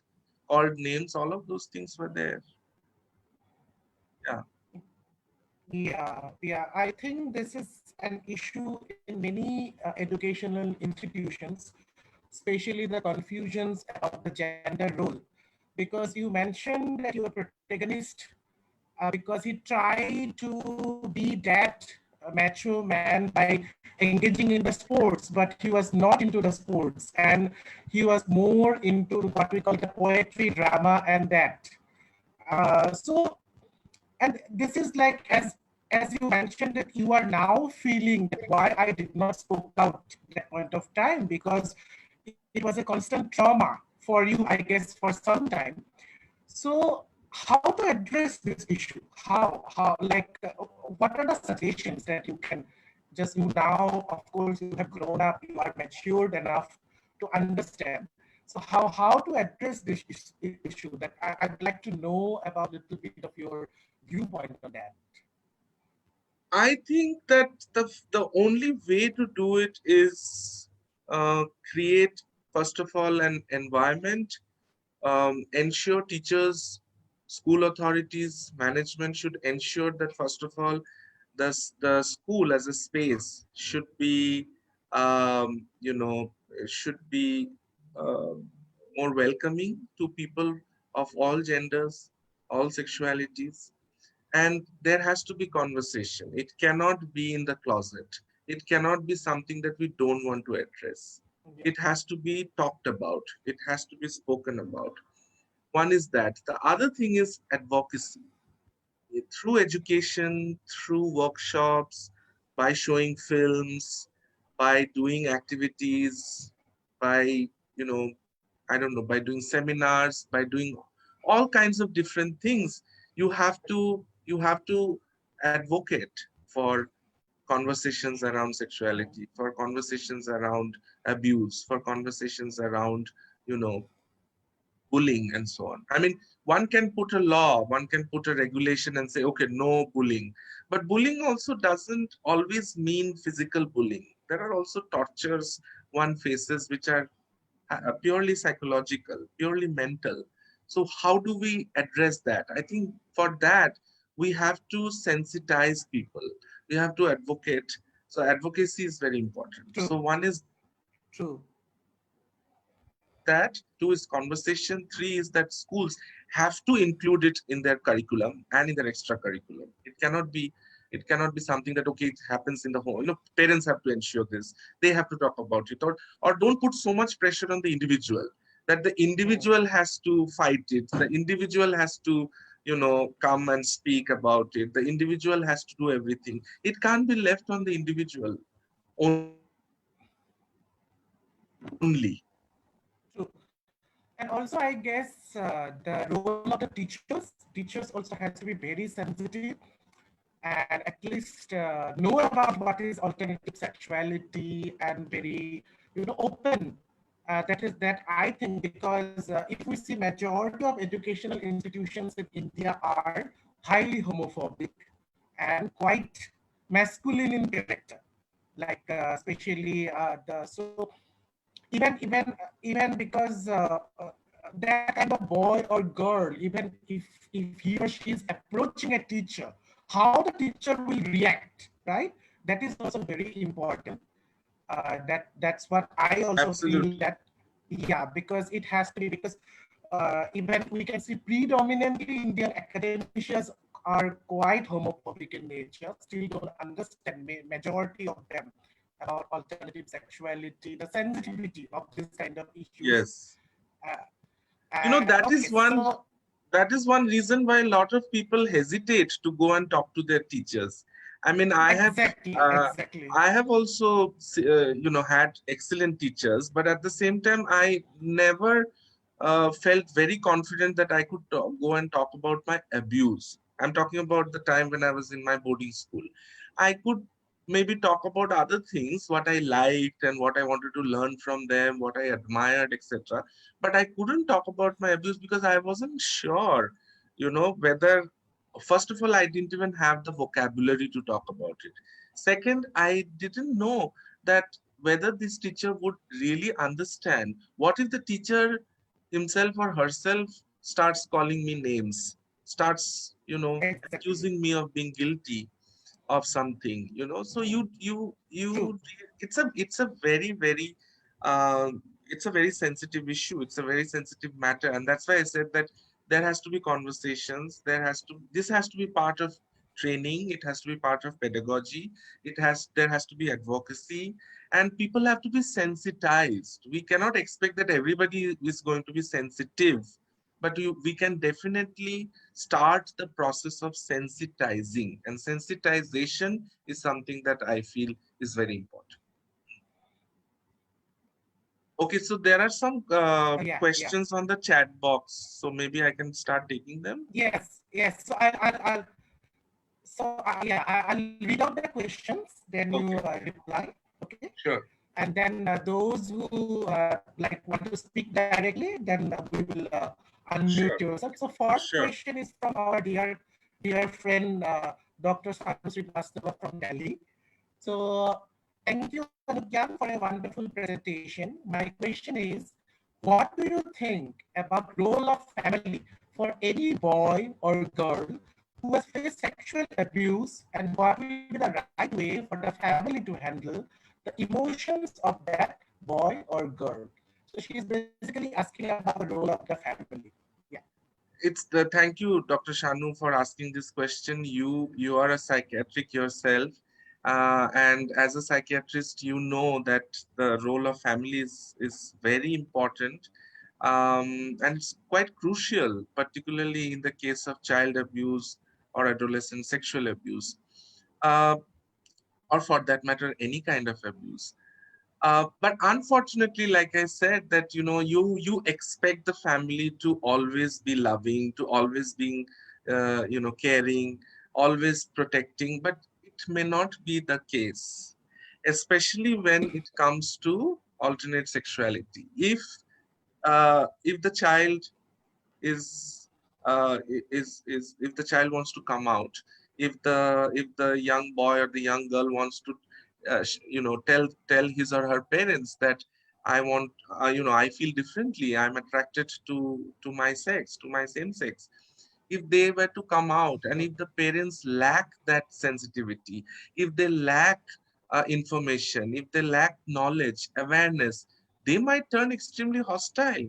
called names. All of those things were there. Yeah. Yeah. I think this is an issue in many educational institutions, especially the confusions about the gender role. Because you mentioned that your protagonist, because he tried to be that macho man by engaging in the sports, but he was not into the sports, and he was more into what we call the poetry, drama, and that. So, and this is like, as you mentioned, that you are now feeling that why I did not spoke out at that point of time, because it was a constant trauma for you, I guess, for some time. So how to address this issue? How like what are the suggestions that you can just, you now, of course, you have grown up, you are matured enough to understand. So how to address this issue? That I'd like to know about a little bit of your viewpoint on that. I think that the only way to do it is create, first of all, an environment. Ensure teachers, school authorities, management should ensure that, first of all, the school as a space should be, should be uh, more welcoming to people of all genders, all sexualities. And there has to be conversation. It cannot be in the closet. It cannot be something that we don't want to address. Yeah. It has to be talked about. It has to be spoken about. One is that. The other thing is advocacy. Through education, through workshops, by showing films, by doing activities, by, I don't know, by doing seminars, by doing all kinds of different things. You have to advocate for conversations around sexuality, for conversations around abuse, for conversations around, you know, bullying and so on. I mean, one can put a law, one can put a regulation and say, okay, no bullying. But bullying also doesn't always mean physical bullying. There are also tortures one faces which are purely psychological, purely mental. So, how do we address that? I think for that, we have to sensitize people, we have to advocate. So, advocacy is very important. True. So, one is True. that, two is conversation, three is that schools have to include it in their curriculum and in their extra curriculum. It cannot be something that, okay, it happens in the home. Parents have to ensure this. They have to talk about it, or don't put so much pressure on the individual, that the Mm. individual has to fight it, the individual has to, come and speak about it, the individual has to do everything. It can't be left on the individual only. only. True. And also, I guess the role of the teachers also has to be very sensitive and at least know about what is alternative sexuality and very, open. That I think, because if we see majority of educational institutions in India are highly homophobic and quite masculine in character, like especially the so even because that kind of boy or girl, even if he or she is approaching a teacher, how the teacher will react, right? That is also very important. That's what I also feel, Absolutely. that yeah, because it has to be, because even we can see predominantly Indian academicians are quite homophobic in nature, still don't understand majority of them about alternative sexuality, the sensitivity of this kind of issues. Yes. Uh, You know, and okay, so that is one reason why a lot of people hesitate to go and talk to their teachers. I mean, exactly, uh, exactly, I have also had excellent teachers, but at the same time I never felt very confident that I could go and talk about my abuse. I'm talking about the time when I was in my boarding school. I could maybe talk about other things, what I liked and what I wanted to learn from them, what I admired, etc. But I couldn't talk about my abuse because I wasn't sure, whether, first of all, I didn't even have the vocabulary to talk about it. Second, I didn't know that whether this teacher would really understand. What if the teacher himself or herself starts calling me names, starts, exactly. accusing me of being guilty of something, so True. it's a very, very it's a very sensitive issue, it's a very sensitive matter, and that's why I said that there has to be conversations, this has to be part of training, it has to be part of pedagogy, there has to be advocacy, and people have to be sensitized. We cannot expect that everybody is going to be sensitive, but we can definitely start the process of sensitizing, and sensitization is something that I feel is very important. Okay, so there are some Yeah, yeah. questions on the chat box, so maybe I can start taking them. Yes, yes. So I'll so yeah, I'll read out the questions, then you Okay, reply. Okay, sure. and then those who like want to speak directly, then we will unmute Sure. yourself. So first Sure. question is from our dear friend Dr. Sanu Srivastava from Delhi. So thank you, Anugyan, for a wonderful presentation. My question is, what do you think about role of family for any boy or girl who has faced sexual abuse, and what will be the right way for the family to handle the emotions of that boy or girl? So she is basically asking about the role of the family. Yeah. It's the Thank you, Dr. Shanu, for asking this question. You are a psychiatric yourself, and as a psychiatrist, you know that the role of family is very important, and it's quite crucial, particularly in the case of child abuse or adolescent sexual abuse, uh, or for that matter, any kind of abuse. But unfortunately, like I said, that you expect the family to always be loving, to always being caring, always protecting, but it may not be the case, especially when it comes to alternate sexuality. If the child is if the child wants to come out, if the young boy or the young girl wants to tell his or her parents that I want, I feel differently, I'm attracted to my sex, to my same sex. If they were to come out, and if the parents lack that sensitivity, if they lack information, if they lack knowledge, awareness, they might turn extremely hostile.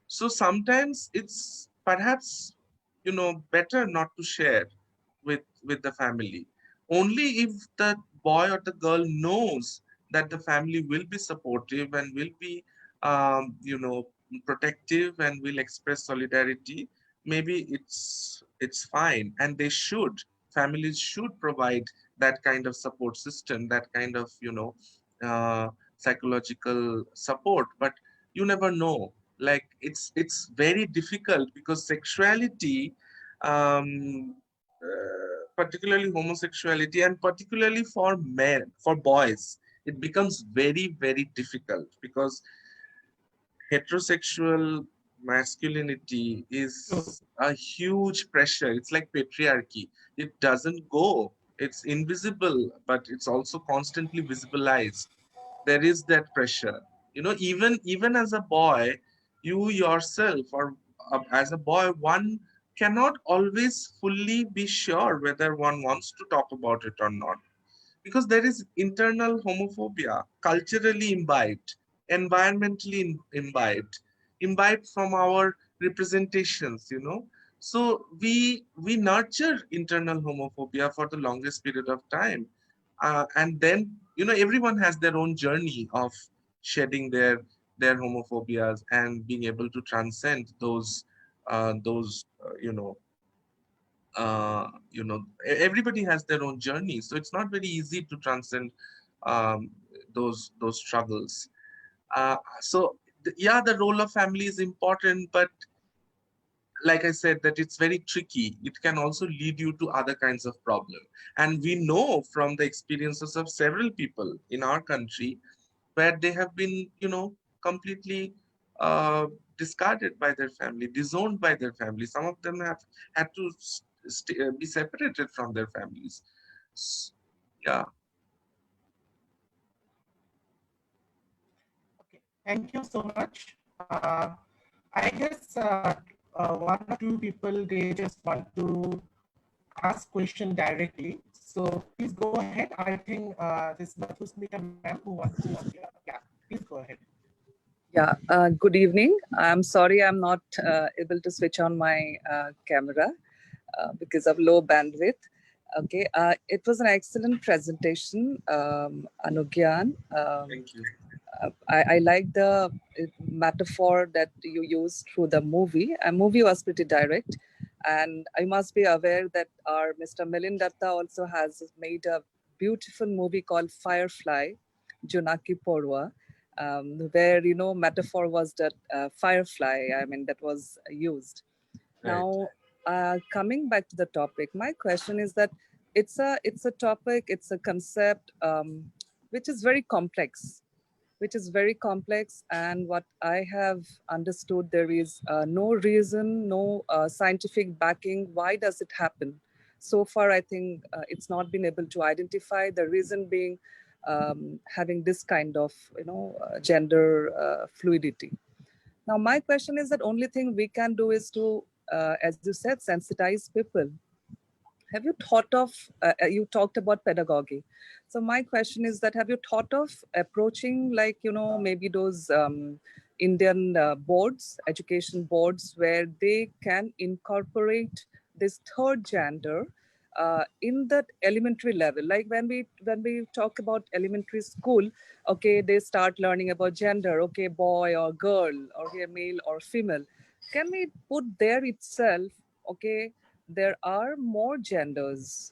So sometimes it's perhaps better not to share with the family. Only if the boy or the girl knows that the family will be supportive and will be protective and will express solidarity, maybe it's fine, and they should. Families should provide that kind of support system, that kind of uh, psychological support, but you never know. Like it's very difficult because sexuality, particularly homosexuality, and particularly for men, for boys, it becomes very, very difficult because heterosexual masculinity True. is a huge pressure. It's like patriarchy. It doesn't go. It's invisible, but it's also constantly visibilized. There is that pressure. Even as a boy, you yourself, or as a boy, one cannot always fully be sure whether one wants to talk about it or not, because there is internal homophobia, culturally imbibed, environmentally imbibed from our representations. So we nurture internal homophobia for the longest period of time, and then everyone has their own journey of shedding their homophobias and being able to transcend everybody has their own journey, so it's not very easy to transcend those struggles. Yeah, the role of family is important, but like I said, that it's very tricky. It can also lead you to other kinds of problem, and we know from the experiences of several people in our country where they have been completely uh, discarded by their family, disowned by their family. Some of them have had to be separated from their families. S- yeah. Okay. Thank you so much. I guess one or two people, they just want to ask question directly. So please go ahead. I think this Madhusmita ma'am who wants to speak. Yeah, please go ahead. Yeah, good evening. I'm sorry I'm not able to switch on my camera because of low bandwidth. Okay, it was an excellent presentation, Anugyan. Thank you. I like the metaphor that you used through the movie. A movie was pretty direct, and I must be aware that our Mr. Milind Datta also has made a beautiful movie called Firefly, Junaki Porwa, where metaphor was that firefly. I mean that was used. Right. Now, coming back to the topic, my question is that it's a topic, it's a concept which is very complex, and what I have understood, there is no reason, no scientific backing. Why does it happen? So far, I think it's not been able to identify the reason being having this kind of gender fluidity. Now, my question is that only thing we can do is to, as you said, sensitize people. Have you thought of, you talked about pedagogy. So my question is that have you thought of approaching like, maybe those Indian boards, education boards, where they can incorporate this third gender in that elementary level? Like when we talk about elementary school, okay, they start learning about gender, okay, boy or girl, or here male or female. Can we put there itself, okay, there are more genders,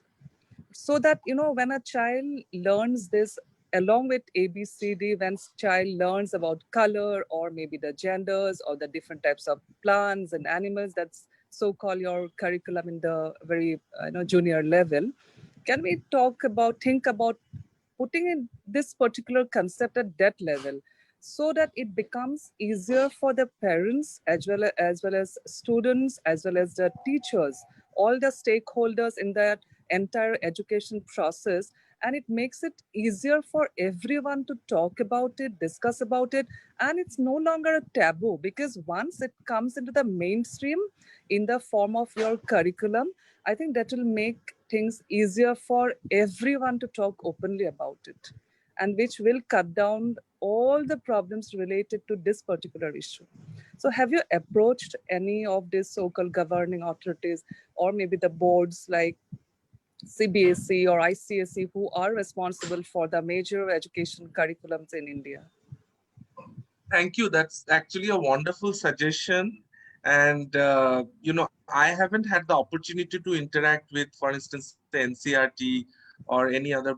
so that when a child learns this along with ABCD, when child learns about color or maybe the genders or the different types of plants and animals, that's so called your curriculum in the very junior level. Can we think about putting in this particular concept at that level, so that it becomes easier for the parents as well as students as well as the teachers, all the stakeholders in that entire education process, and it makes it easier for everyone to talk about it, discuss about it, and it's no longer a taboo, because once it comes into the mainstream in the form of your curriculum, I think that will make things easier for everyone to talk openly about it, and which will cut down all the problems related to this particular issue. So, have you approached any of these so called governing authorities, or maybe the boards like CBSE or ICSE, who are responsible for the major education curriculums in India? Thank you. That's actually a wonderful suggestion. And, I haven't had the opportunity to interact with, for instance, the NCRT or any other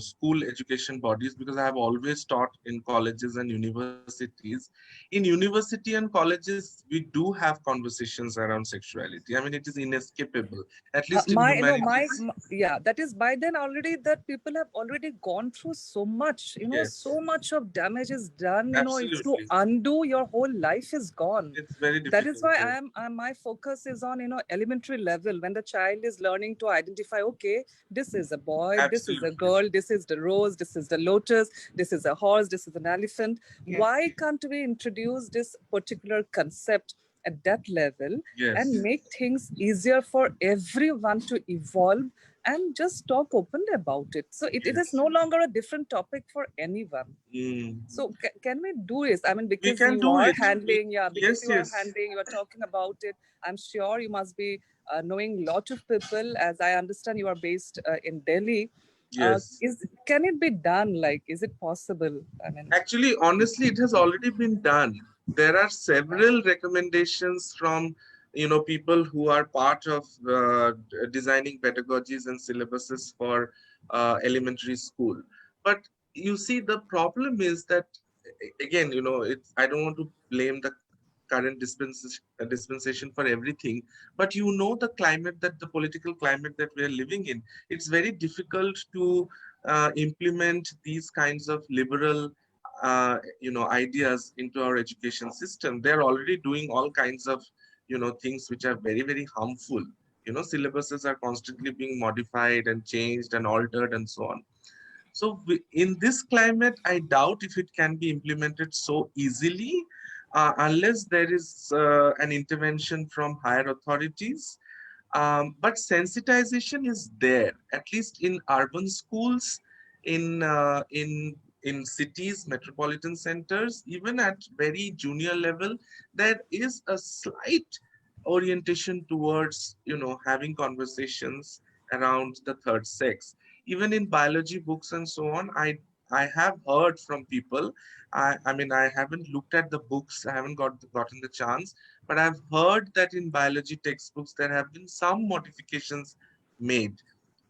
school education bodies, because I have always taught in colleges and universities. In university and colleges, we do have conversations around sexuality. I mean, it is inescapable, at least in My no humanities. yeah, that is by then already that people have already gone through so much, Yes, so much of damage is done, it's to absolutely. undo your whole life is gone. It's very That is difficult. why Yes. my focus is on elementary level, when the child is learning to identify, okay, this is a boy, this is a Absolutely. girl, this is the rose, this is the lotus, this is a horse, this is an elephant. Yes. Why can't we introduce this particular concept at that level and Yes. make things easier for everyone to evolve and just talk openly about it? So it is Yes. no longer a different topic for anyone. Mm. So can we do this? I mean, We because can you do are it. handling, yeah, because Yes, you are yes, handling, you are talking about it. I'm sure you must be knowing a lot of people. As I understand, you are based in Delhi. yes. Can it be done? Like, is it possible? I mean, Actually, honestly, it has already been done. There are several recommendations from people who are part of designing pedagogies and syllabuses for elementary school. But you see, the problem is that again, it's I don't want to blame the current dispensation for everything, but the climate, that the political climate that we are living in, it's very difficult to implement these kinds of liberal ideas into our education system. They're already doing all kinds of things which are very, very harmful. Syllabuses are constantly being modified and changed and altered and so on. So in this climate, I doubt if it can be implemented so easily, unless there is an intervention from higher authorities. But sensitization is there, at least in urban schools, in cities, metropolitan centers, even at very junior level, there is a slight orientation towards having conversations around the third sex. Even in biology books and so on, I have heard from people. I mean, I haven't looked at the books, I haven't gotten the chance, but I've heard that in biology textbooks there have been some modifications made,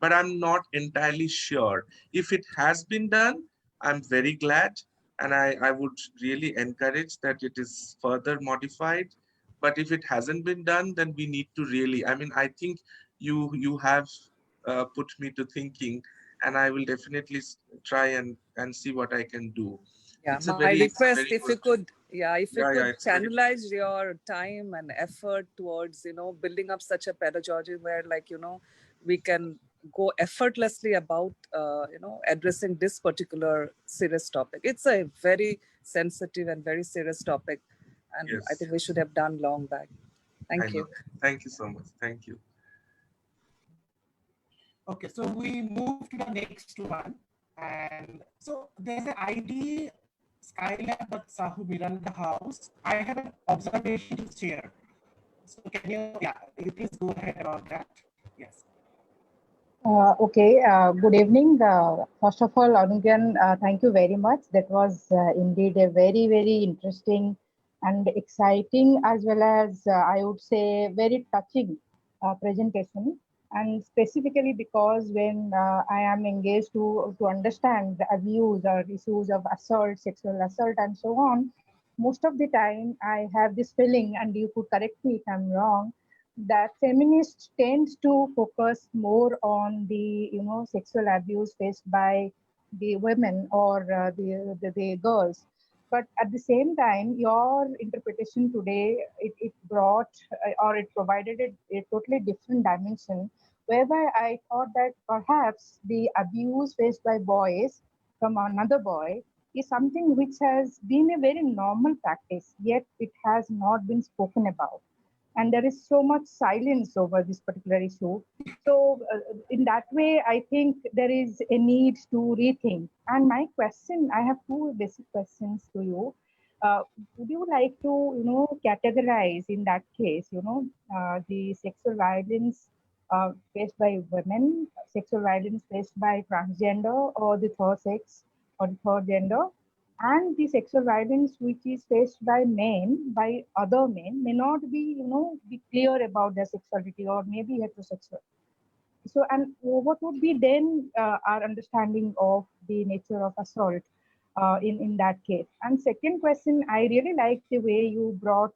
but I'm not entirely sure. If it has been done, I'm very glad, and I would really encourage that it is further modified. But if it hasn't been done, then we need to really, I mean, I think you have put me to thinking, and I will definitely try and see what I can do. yeah, It's a my very, request, very if you good. could, yeah, if you Yeah, yeah, could it's very good. channelize your time and effort towards, building up such a pedagogy where, like, we can go effortlessly about, addressing this particular serious topic. It's a very sensitive and very serious topic, and I Yes, think we should have done long back. I Thank know. you. Thank you so much. Thank you. Okay, so we move to the next one. And so there's an ID Skylab at Sahu Miranda House. I have an observation to share. So can you, yeah, you please go ahead about that. Yes. Okay, good evening. First of all, Anugyan, thank you very much. That was indeed a very, very interesting and exciting, as well as I would say very touching presentation. And specifically because when I am engaged to understand the abuse or issues of assault, sexual assault, and so on, most of the time I have this feeling, and you could correct me if I'm wrong, that feminists tend to focus more on the sexual abuse faced by the women or the girls, but at the same time your interpretation today, it brought or it provided a totally different dimension, whereby I thought that perhaps the abuse faced by boys from another boy is something which has been a very normal practice, yet it has not been spoken about, and there is so much silence over this particular issue. So, in that way, I think there is a need to rethink. And my question, I have two basic questions to you. Uh, would you like to, categorize in that case, the sexual violence faced by women, sexual violence faced by transgender or the third sex or the third gender, and the sexual violence which is faced by men by other men may not be be clear about their sexuality or maybe heterosexual. So, and what would be then our understanding of the nature of assault in that case? And second question, I really like the way you brought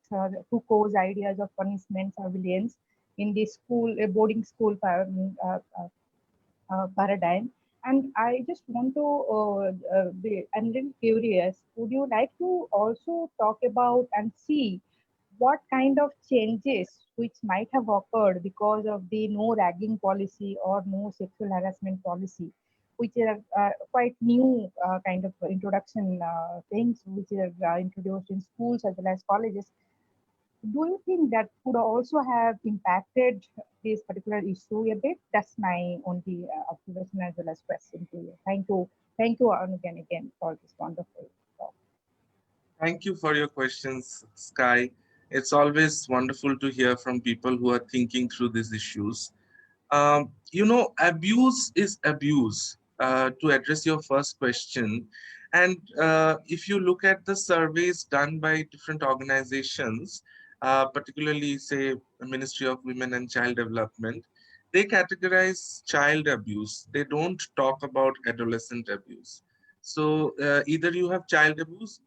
Foucault's ideas of punishment surveillance in the school, boarding school paradigm. And I just want to be a little curious. Would you like to also talk about and see what kind of changes which might have occurred because of the no ragging policy or no sexual harassment policy, which are quite new kind of introduction things which are introduced in schools as well as colleges. Do you think that could also have impacted this particular issue a bit? That's my only observation as well as question to you. Thank you, Anugan, again for this wonderful talk. Thank you for your questions, Sky. It's always wonderful to hear from people who are thinking through these issues. Abuse is abuse. To address your first question, and if you look at the surveys done by different organizations, particularly say the Ministry of Women and Child Development, they categorize child abuse. They don't talk about adolescent abuse. So either you have child abuse,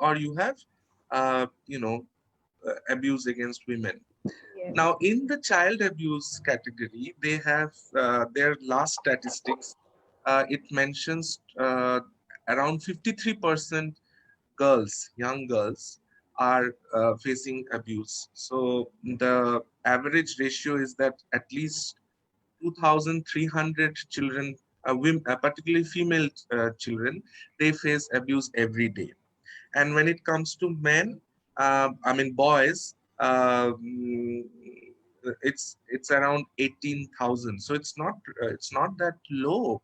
or you have, abuse against women. Yes. Now, in the child abuse category, they have their last statistics. It mentions around 53% girls, young girls, are facing abuse. So the average ratio is that at least 2,300 children, particularly female children, they face abuse every day. And when it comes to men, boys, it's around 18,000. So it's not that low.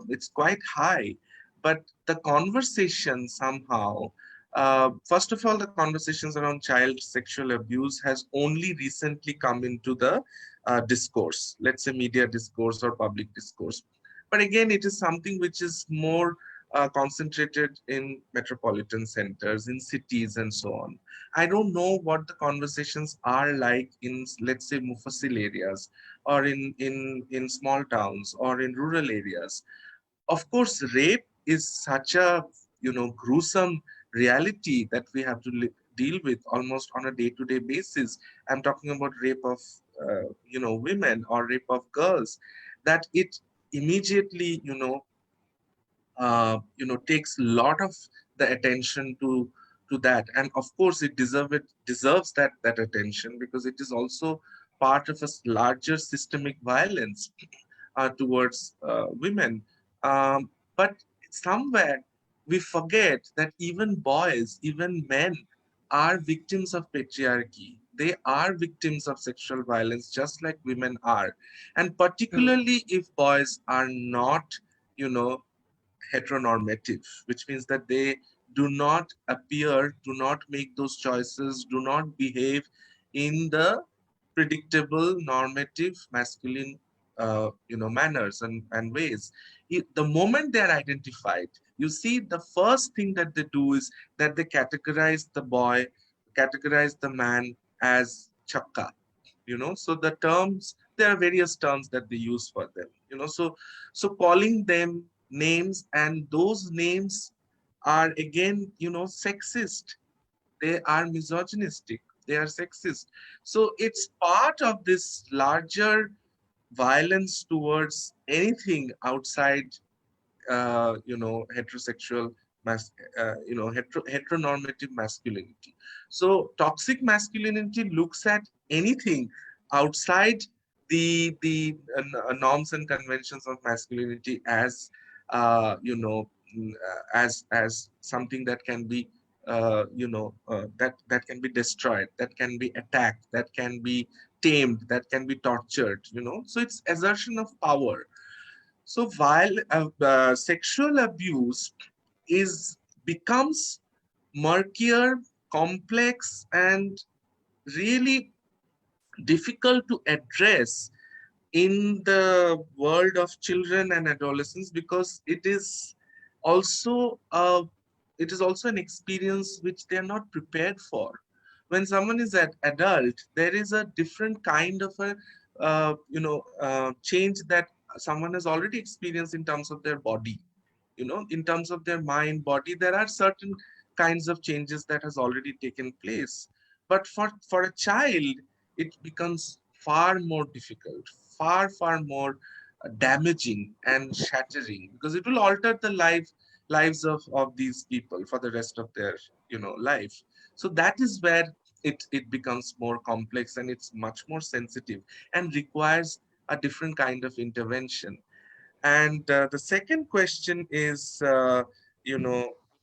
It's quite high. But the conversation somehow, first of all, the conversations around child sexual abuse has only recently come into the discourse, let's say media discourse or public discourse. But again, it is something which is more concentrated in metropolitan centers, in cities, and so on. I don't know what the conversations are like in, let's say, Mufasil areas, or in small towns, or in rural areas. Of course, rape is such a gruesome reality that we have to deal with almost on a day-to-day basis. I'm talking about rape of women, or rape of girls, that it immediately takes a lot of the attention to that. And of course it deserves that attention, because it is also part of a larger systemic violence towards women. But somewhere we forget that even boys, even men, are victims of patriarchy. They are victims of sexual violence just like women are. And particularly if boys are not you know heteronormative, which means that they do not appear, do not make those choices, do not behave in the predictable, normative, masculine, manners and ways. The moment they are identified, you see, the first thing that they do is that they categorize the boy, categorize the man as chakka. So the terms, there are various terms that they use for them. So calling them names, and those names are again sexist. They are misogynistic, they are sexist. So it's part of this larger violence towards anything outside heterosexual heteronormative masculinity. So toxic masculinity looks at anything outside the norms and conventions of masculinity as as something that can be that can be destroyed, that can be attacked, that can be tamed, that can be tortured. So it's assertion of power. So while sexual abuse is becomes murkier, complex, and really difficult to address in the world of children and adolescents, because also a, it is also an experience which they are not prepared for. When someone is an adult, there is a different kind of a change that someone has already experienced in terms of their body, in terms of their mind, body. There are certain kinds of changes that has already taken place. But for a child, it becomes far more difficult, far more damaging and shattering, because it will alter the lives of these people for the rest of their life. So that is where it becomes more complex, and it's much more sensitive and requires a different kind of intervention. And the second question is,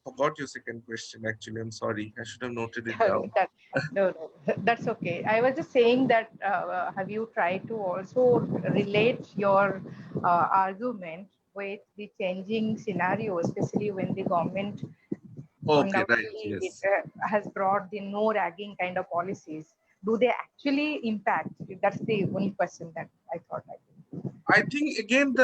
forgot your second question. Actually, I'm sorry. I should have noted it down. that, no, that's okay. I was just saying that have you tried to also relate your argument with the changing scenario, especially when the government Okay, right. undoubtedly it Yes. has brought the no ragging kind of policies? Do they actually impact? That's the only question that I thought I did. I think again,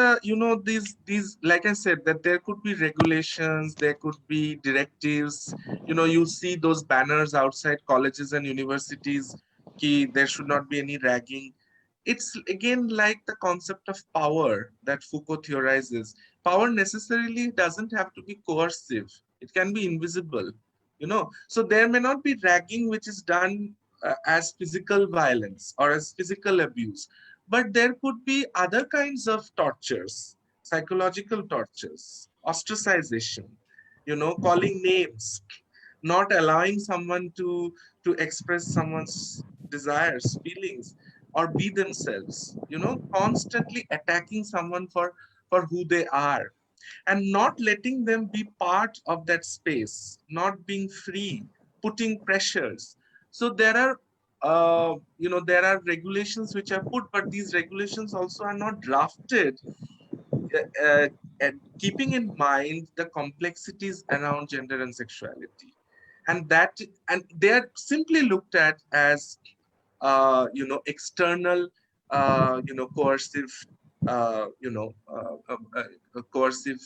these like I said, that there could be regulations, there could be directives. You see those banners outside colleges and universities, ki there should not be any ragging. It's again like the concept of power that Foucault theorizes. Power necessarily doesn't have to be coercive. It can be invisible. So there may not be ragging which is done as physical violence or as physical abuse, but there could be other kinds of tortures, psychological tortures, ostracization, calling names, not allowing someone to express someone's desires, feelings, or be themselves, constantly attacking someone for who they are, and not letting them be part of that space, not being free, putting pressures. So there are regulations which are put, but these regulations also are not drafted and keeping in mind the complexities around gender and sexuality, and that and they are simply looked at as external, coercive, coercive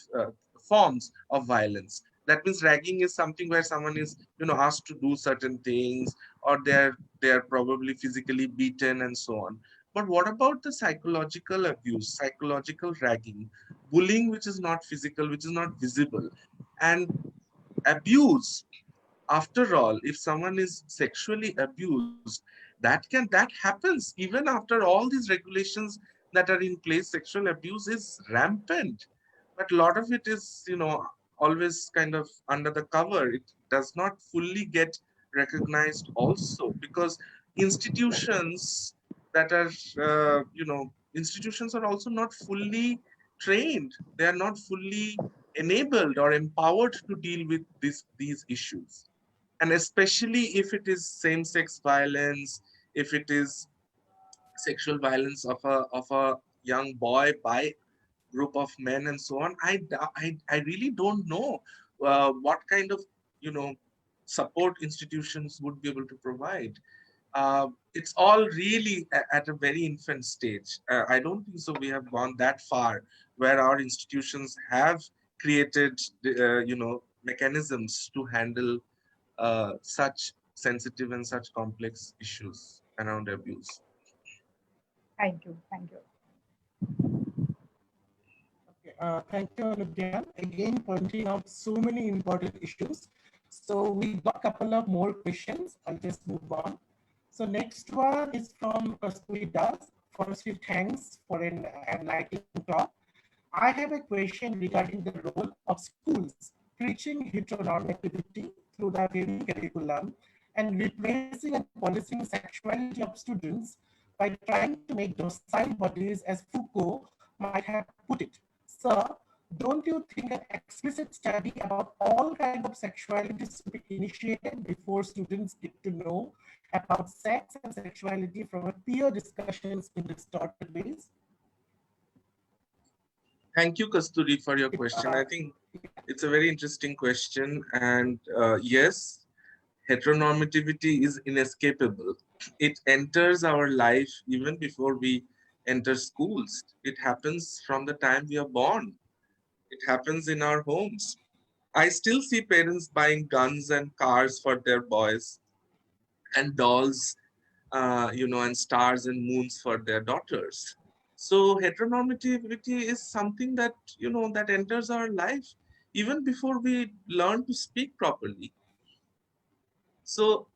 forms of violence. That means ragging is something where someone is, asked to do certain things, or they're probably physically beaten and so on. But what about the psychological abuse, psychological ragging, bullying, which is not physical, which is not visible, and abuse? After all, if someone is sexually abused, that happens even after all these regulations that are in place. Sexual abuse is rampant, but a lot of it is, always kind of under the cover. It does not fully get recognized also, because institutions that are, institutions are also not fully trained. They are not fully enabled or empowered to deal with these issues. And especially if it is same-sex violence, if it is sexual violence of a young boy by group of men and so on, I really don't know what kind of, you know support institutions would be able to provide. It's all really at a very infant stage. I don't think so we have gone that far where our institutions have created mechanisms to handle such sensitive and such complex issues around abuse. Thank you. Thank you. Okay, thank you, Anugyan. Again, pointing out so many important issues. So we got a couple of more questions. I'll just move on. So next one is from Kasturi Das. Firstly, thanks for an enlightening talk. I have a question regarding the role of schools preaching heteronormativity through the very curriculum and replacing and policing sexuality of students by trying to make docile bodies, as Foucault might have put it. Sir, don't you think an explicit study about all kinds of sexualities should be initiated before students get to know about sex and sexuality from a peer discussions in distorted ways? Thank you, Kasturi, for your question. I think it's a very interesting question. And yes, heteronormativity is inescapable. It enters our life even before we enter schools. It happens from the time we are born. It happens in our homes. I still see parents buying guns and cars for their boys and dolls and stars and moons for their daughters. So heteronormativity is something that, that enters our life even before we learn to speak properly. So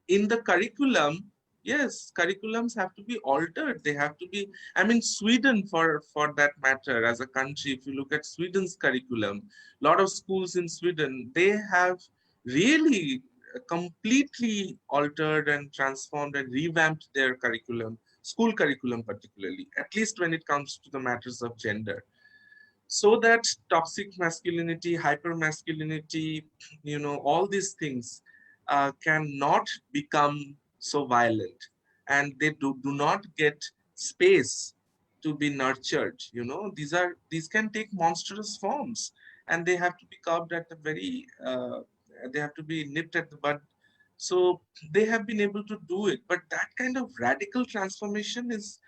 in the curriculum, yes, curriculums have to be altered. They have to be, I mean, Sweden for that matter, as a country, if you look at Sweden's curriculum, a lot of schools in Sweden, they have really completely altered and transformed and revamped their curriculum, school curriculum particularly, at least when it comes to the matters of gender, so that toxic masculinity, hyper masculinity, all these things cannot become so violent, and they do not get space to be nurtured. These can take monstrous forms, and they have to be curbed at the very they have to be nipped at the bud. So they have been able to do it, but that kind of radical transformation is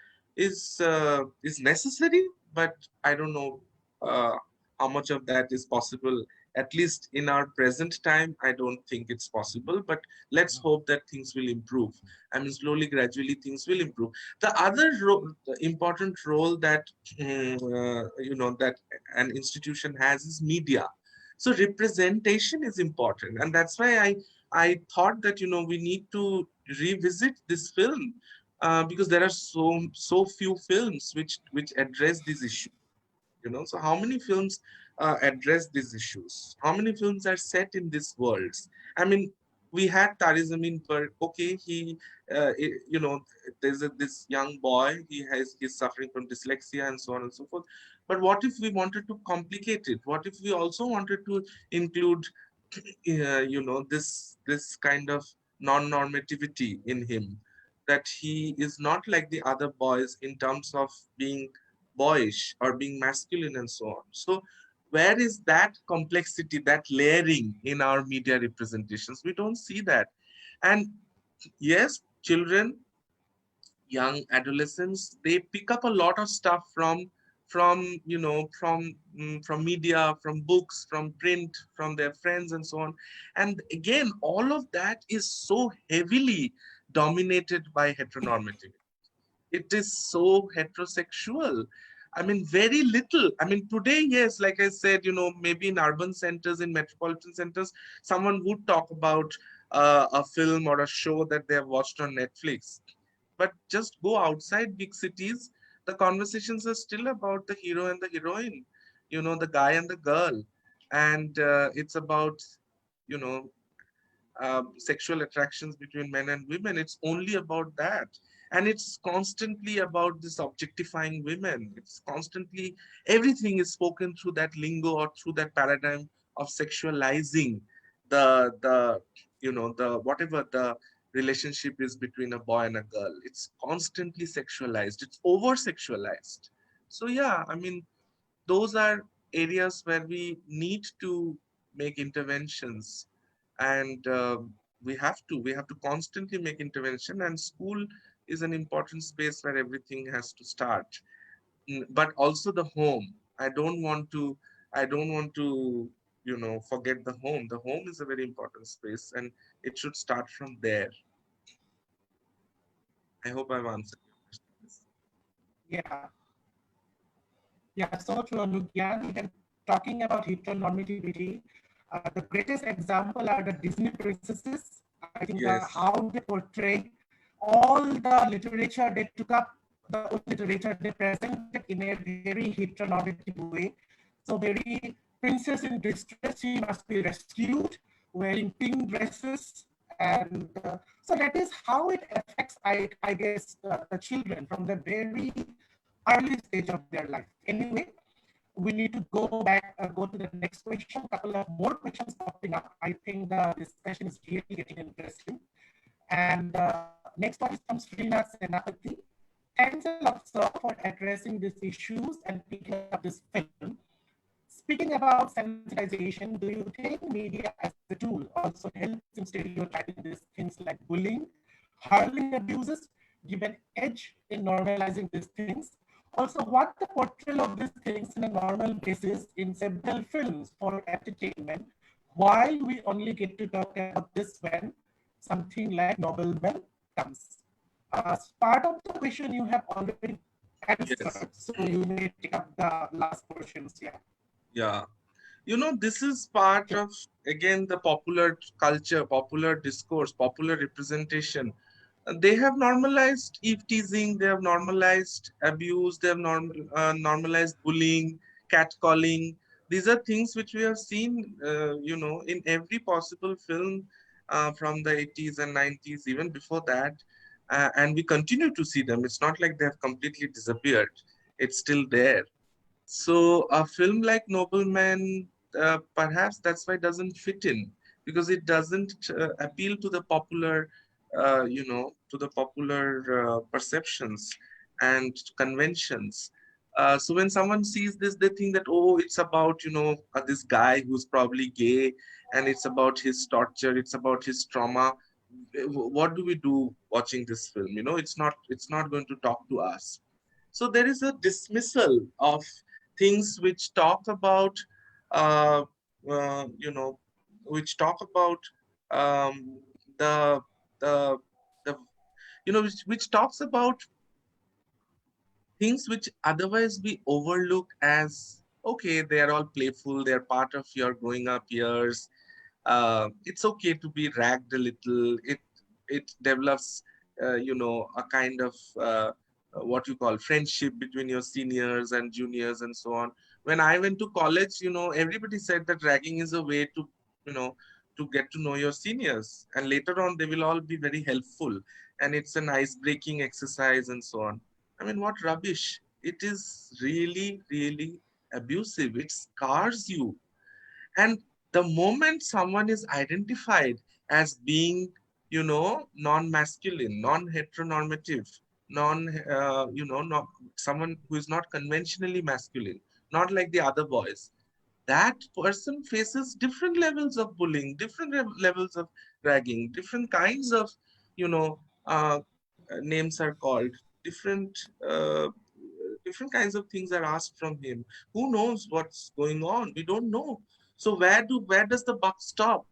necessary, but I don't know uh, how much of that is possible. At least in our present time, I don't think it's possible, but let's hope that things will improve. I mean, slowly, gradually, things will improve. The other the important role that, that an institution has is media. So representation is important. And that's why I thought that, we need to revisit this film, because there are so few films which address these issues. So how many films address these issues? How many films are set in these worlds? I mean, we had Tare Zameen Par. Okay, there's this young boy. He's suffering from dyslexia and so on and so forth. But what if we wanted to complicate it? What if we also wanted to include, this kind of non-normativity in him, that he is not like the other boys in terms of being boyish or being masculine and so on. So where is that complexity, that layering in our media representations? We don't see that. And yes, children, young adolescents, they pick up a lot of stuff from media, from books, from print, from their friends and so on. And again, all of that is so heavily dominated by heteronormativity. It is so heterosexual. I mean, very little. I mean, today, yes, like I said, maybe in urban centers, in metropolitan centers, someone would talk about a film or a show that they have watched on Netflix. But just go outside big cities, the conversations are still about the hero and the heroine, the guy and the girl. And it's about, you know, sexual attractions between men and women. It's only about that. And it's constantly about this objectifying women. It's constantly, everything is spoken through that lingo or through that paradigm of sexualizing the whatever the relationship is between a boy and a girl. It's constantly sexualized. It's over sexualized. So yeah, I mean, those are areas where we need to make interventions, and we have to constantly make intervention, and school is an important space where everything has to start. But also the home. I don't want to forget the home. The home is a very important space, and it should start from there. I hope I've answered your questions. Yeah, yeah, so true, Anugyan. Even talking about heteronormativity, the greatest example are the Disney princesses. I think Yes. how they portray all the literature they took up, the old literature they presented in a very heteronormative way. So very princess in distress, she must be rescued, wearing pink dresses, and so that is how it affects, I guess, the children from the very early stage of their life. Anyway, we need to go back, go to the next question. A couple of more questions popping up. I think the discussion is really getting interesting. And next one is from Srinath Senapati. Thanks a lot, sir, for addressing these issues and picking up this film. Speaking about sensitization, do you think media as a tool also helps in stereotyping these things like bullying, hurling abuses, give an edge in normalizing these things? Also, what the portrayal of these things in a normal basis in several films for entertainment, while we only get to talk about this when something like Nobel comes. part of the question you have already Yes. answered, so you may take up the last portions. Yeah. Yeah. You know, this is part Sure. of, again, the popular culture, popular discourse, popular representation. They have normalized eve teasing, they have normalized abuse, they have normalized bullying, catcalling. These are things which we have seen, in every possible film from the 80s and 90s, even before that. And we continue to see them. It's not like they have completely disappeared. It's still there. So a film like Nobleman, perhaps that's why it doesn't fit in, because it doesn't appeal to the popular, to the popular perceptions and conventions. So when someone sees this, they think that, oh, it's about, this guy who's probably gay, and it's about his torture, it's about his trauma. What do we do watching this film? It's not going to talk to us. So there is a dismissal of things which talk about, uh, uh, you know, which talk about um, the the the which talks about things which otherwise we overlook as okay. They are all playful. They are part of your growing up years. It's okay to be ragged a little. It develops, a kind of what you call friendship between your seniors and juniors and so on. When I went to college, everybody said that ragging is a way to, you know, to get to know your seniors, and later on they will all be very helpful, and it's an ice breaking exercise and so on. I mean, what rubbish! It is really, really abusive. It scars you, and the moment someone is identified as being, non-masculine, non-heteronormative, not someone who is not conventionally masculine, not like the other boys, that person faces different levels of bullying, different levels of ragging, different kinds of, you know, names are called, different, different kinds of things are asked from him. Who knows what's going on? We don't know. So where does the buck stop?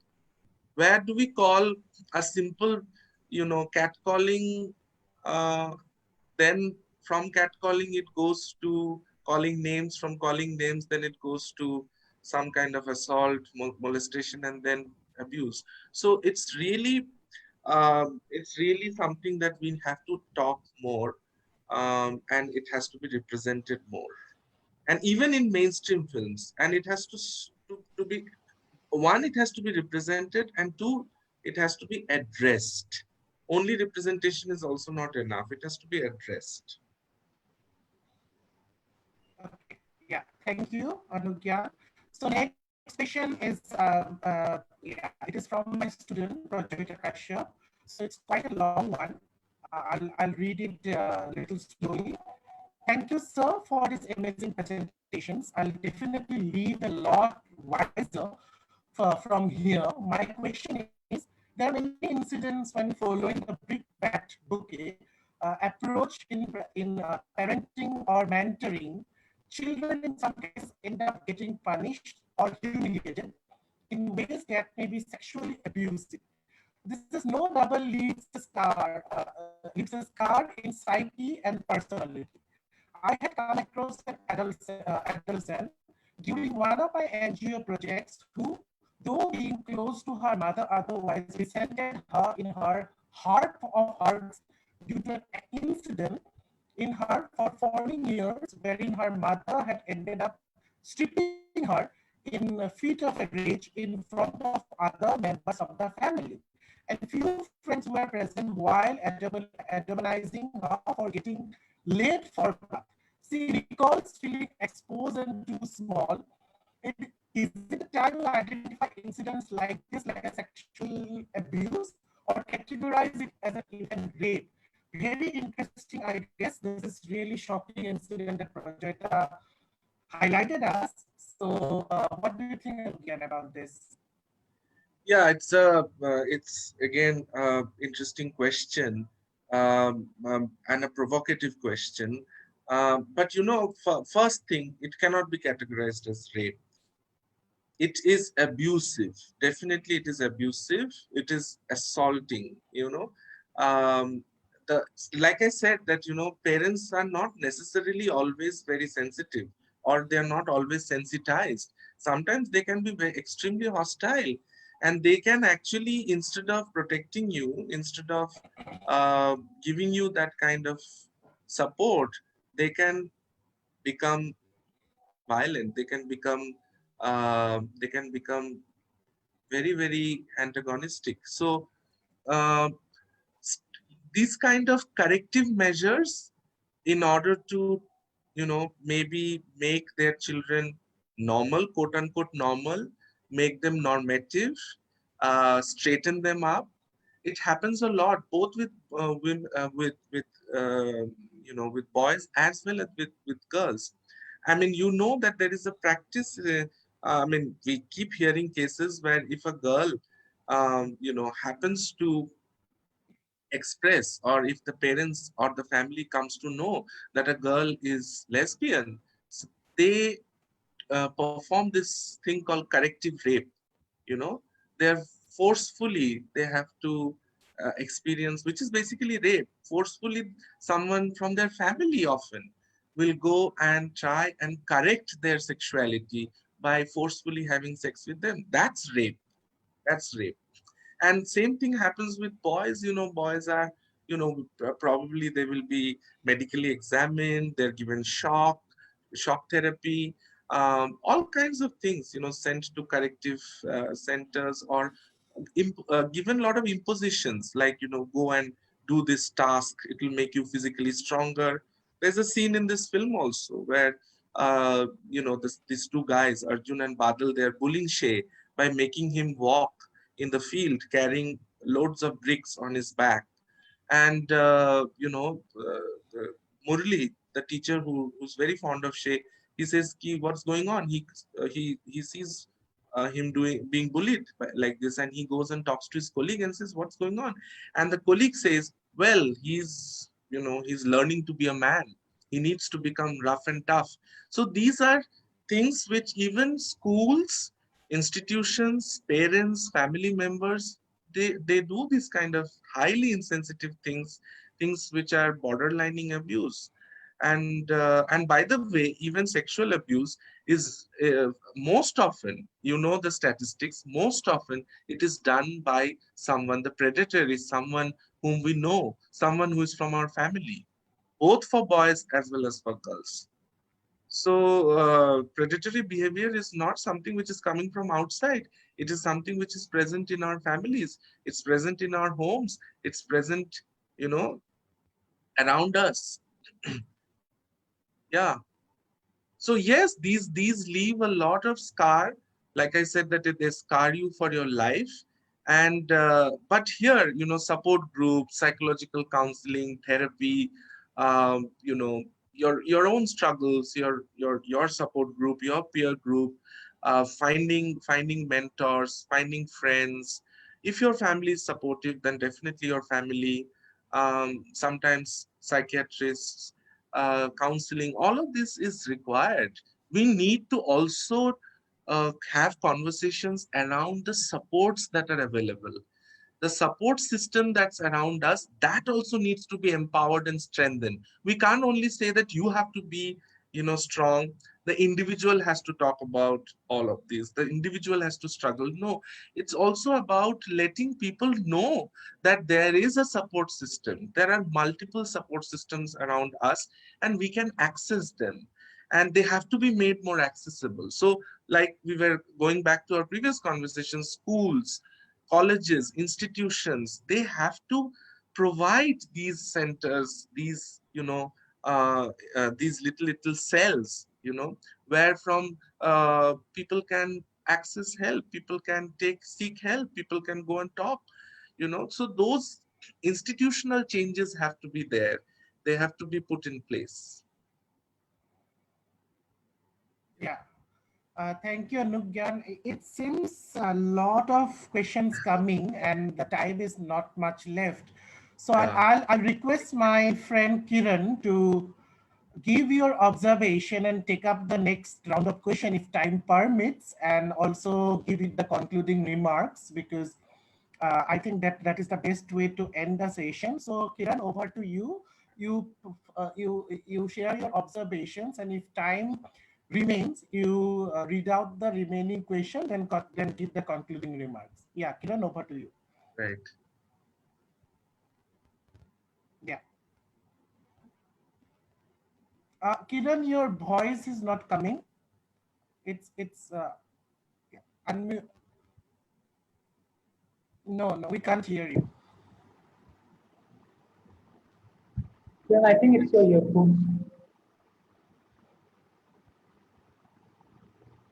Where do we call a simple, catcalling? Uh, then from catcalling, it goes to calling names. From calling names, then it goes to some kind of assault, molestation, and then abuse. So it's really something that we have to talk more, and it has to be represented more, and even in mainstream films, and it has to be, one, it has to be represented, and two, it has to be addressed. Only representation is also not enough. It has to be addressed. Okay. Yeah. Thank you, Anugyan. So next question is, yeah, it is from my student, Project Akasha. So it's quite a long one. I'll read it a little slowly. Thank you, sir, for these amazing presentations. I'll definitely leave a lot wiser from here. My question is, there are many incidents when following the big bad bouquet approach in parenting or mentoring, children in some cases end up getting punished or humiliated in ways that may be sexually abusive. This is no double leaves a scar in psyche and personality. I had come across an adolescent during one of my NGO projects who, though being close to her mother, otherwise resented her in her heart of hearts due to an incident in her for forming years wherein her mother had ended up stripping her in a fit of a rage in front of other members of the family. And few friends were present while admonizing her for getting late for bath. She recalls feeling exposed and too small. Is it the time to identify incidents like this, like a sexual abuse, or categorize it as an even rape? Very interesting. I guess this is really shocking incident that Project highlighted us. So, what do you think again about this? Yeah, it's again interesting question, and a provocative question. But first thing, it cannot be categorized as rape. It is abusive. Definitely, it is abusive. It is assaulting. Um, like I said, that parents are not necessarily always very sensitive, or they are not always sensitized. Sometimes they can be very extremely hostile, and they can actually, instead of protecting you, instead of giving you that kind of support, they can become violent. They can become very, very antagonistic. So uh, these kind of corrective measures, in order to maybe make their children normal, quote unquote normal, make them normative, straighten them up, it happens a lot, both with with uh, with boys as well as with girls. I mean, that there is a practice. I mean, we keep hearing cases where if a girl happens to express, or if the parents or the family comes to know that a girl is lesbian, so they perform this thing called corrective rape. you know they're forcefully, they have to experience, which is basically rape. Forcefully, someone from their family often will go and try and correct their sexuality by forcefully having sex with them. That's rape. And same thing happens with boys. Boys are, probably they will be medically examined, they're given shock therapy, all kinds of things, sent to corrective centers, or given a lot of impositions, like, go and do this task, it will make you physically stronger. There's a scene in this film also where these two guys, Arjun and Badal, they're bullying Shay by making him walk in the field carrying loads of bricks on his back. And Murli, the teacher who's very fond of Shay, he says, Ki, what's going on? He sees him being bullied like this, and he goes and talks to his colleague and says, what's going on? And the colleague says, well, he's learning to be a man. He needs to become rough and tough. So these are things which even schools, institutions, parents, family members, they do this kind of highly insensitive things which are borderlining abuse. And by the way, even sexual abuse is most often, the statistics, most often it is done by someone. The predator is someone whom we know, someone who is from our family, both for boys as well as for girls. So, predatory behavior is not something which is coming from outside. It is something which is present in our families. It's present in our homes. It's present, you know, around us. Yeah. So yes, these leave a lot of scar. Like I said, that they scar you for your life. And but here, support groups, psychological counseling, therapy, your own struggles, your support group, your peer group, finding mentors, finding friends. If your family is supportive, then definitely your family. Sometimes psychiatrists, counseling, all of this is required. We need to also have conversations around the supports that are available. The support system that's around us, that also needs to be empowered and strengthened. We can't only say that you have to be, strong. The individual has to talk about all of this. The individual has to struggle. No, it's also about letting people know that there is a support system. There are multiple support systems around us, and we can access them. And they have to be made more accessible. So, like we were going back to our previous conversation, schools, colleges, institutions, they have to provide these centers, these little cells, where from people can access help, people can seek help, people can go and talk, So those institutional changes have to be there. They have to be put in place. Yeah. Thank you, Anugyan. It seems a lot of questions coming, and the time is not much left. So Yeah. I'll request my friend Kiran to give your observation and take up the next round of question if time permits, and also give it the concluding remarks, because I think that is the best way to end the session. So Kiran, over to you. You share your observations, and if time remains, you read out the remaining question, then give the concluding remarks. Yeah, Kiran, over to you. Right. Yeah, Kiran, your voice is not coming. It's yeah, unmute. No, we can't hear you. Yeah, I think it's your earphones.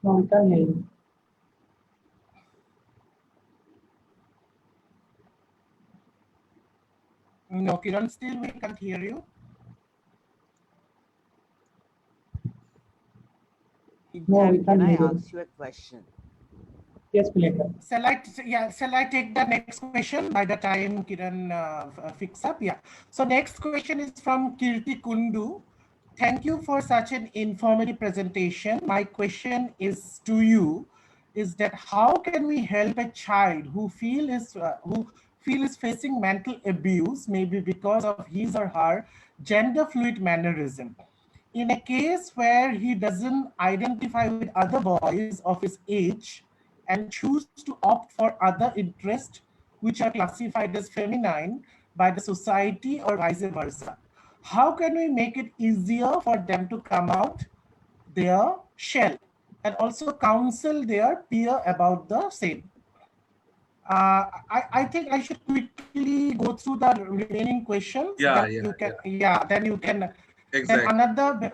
No, we can't hear you. No, Kiran, still we can't hear you. No, we Meantime, can can't I hear you. ask you a question? Yes, Priyanka. Shall I take the next question by the time Kiran fix up? Yeah. So next question is from Kirti Kundu. Thank you for such an informative presentation. My question is to you, is that how can we help a child who feel is facing mental abuse, maybe because of his or her gender fluid mannerism? In a case where he doesn't identify with other boys of his age and choose to opt for other interests which are classified as feminine by the society or vice versa. How can we make it easier for them to come out their shell and also counsel their peer about the same? I think I should quickly go through the remaining questions. Then Yeah, you yeah, can, yeah. yeah, then you can, then Exactly.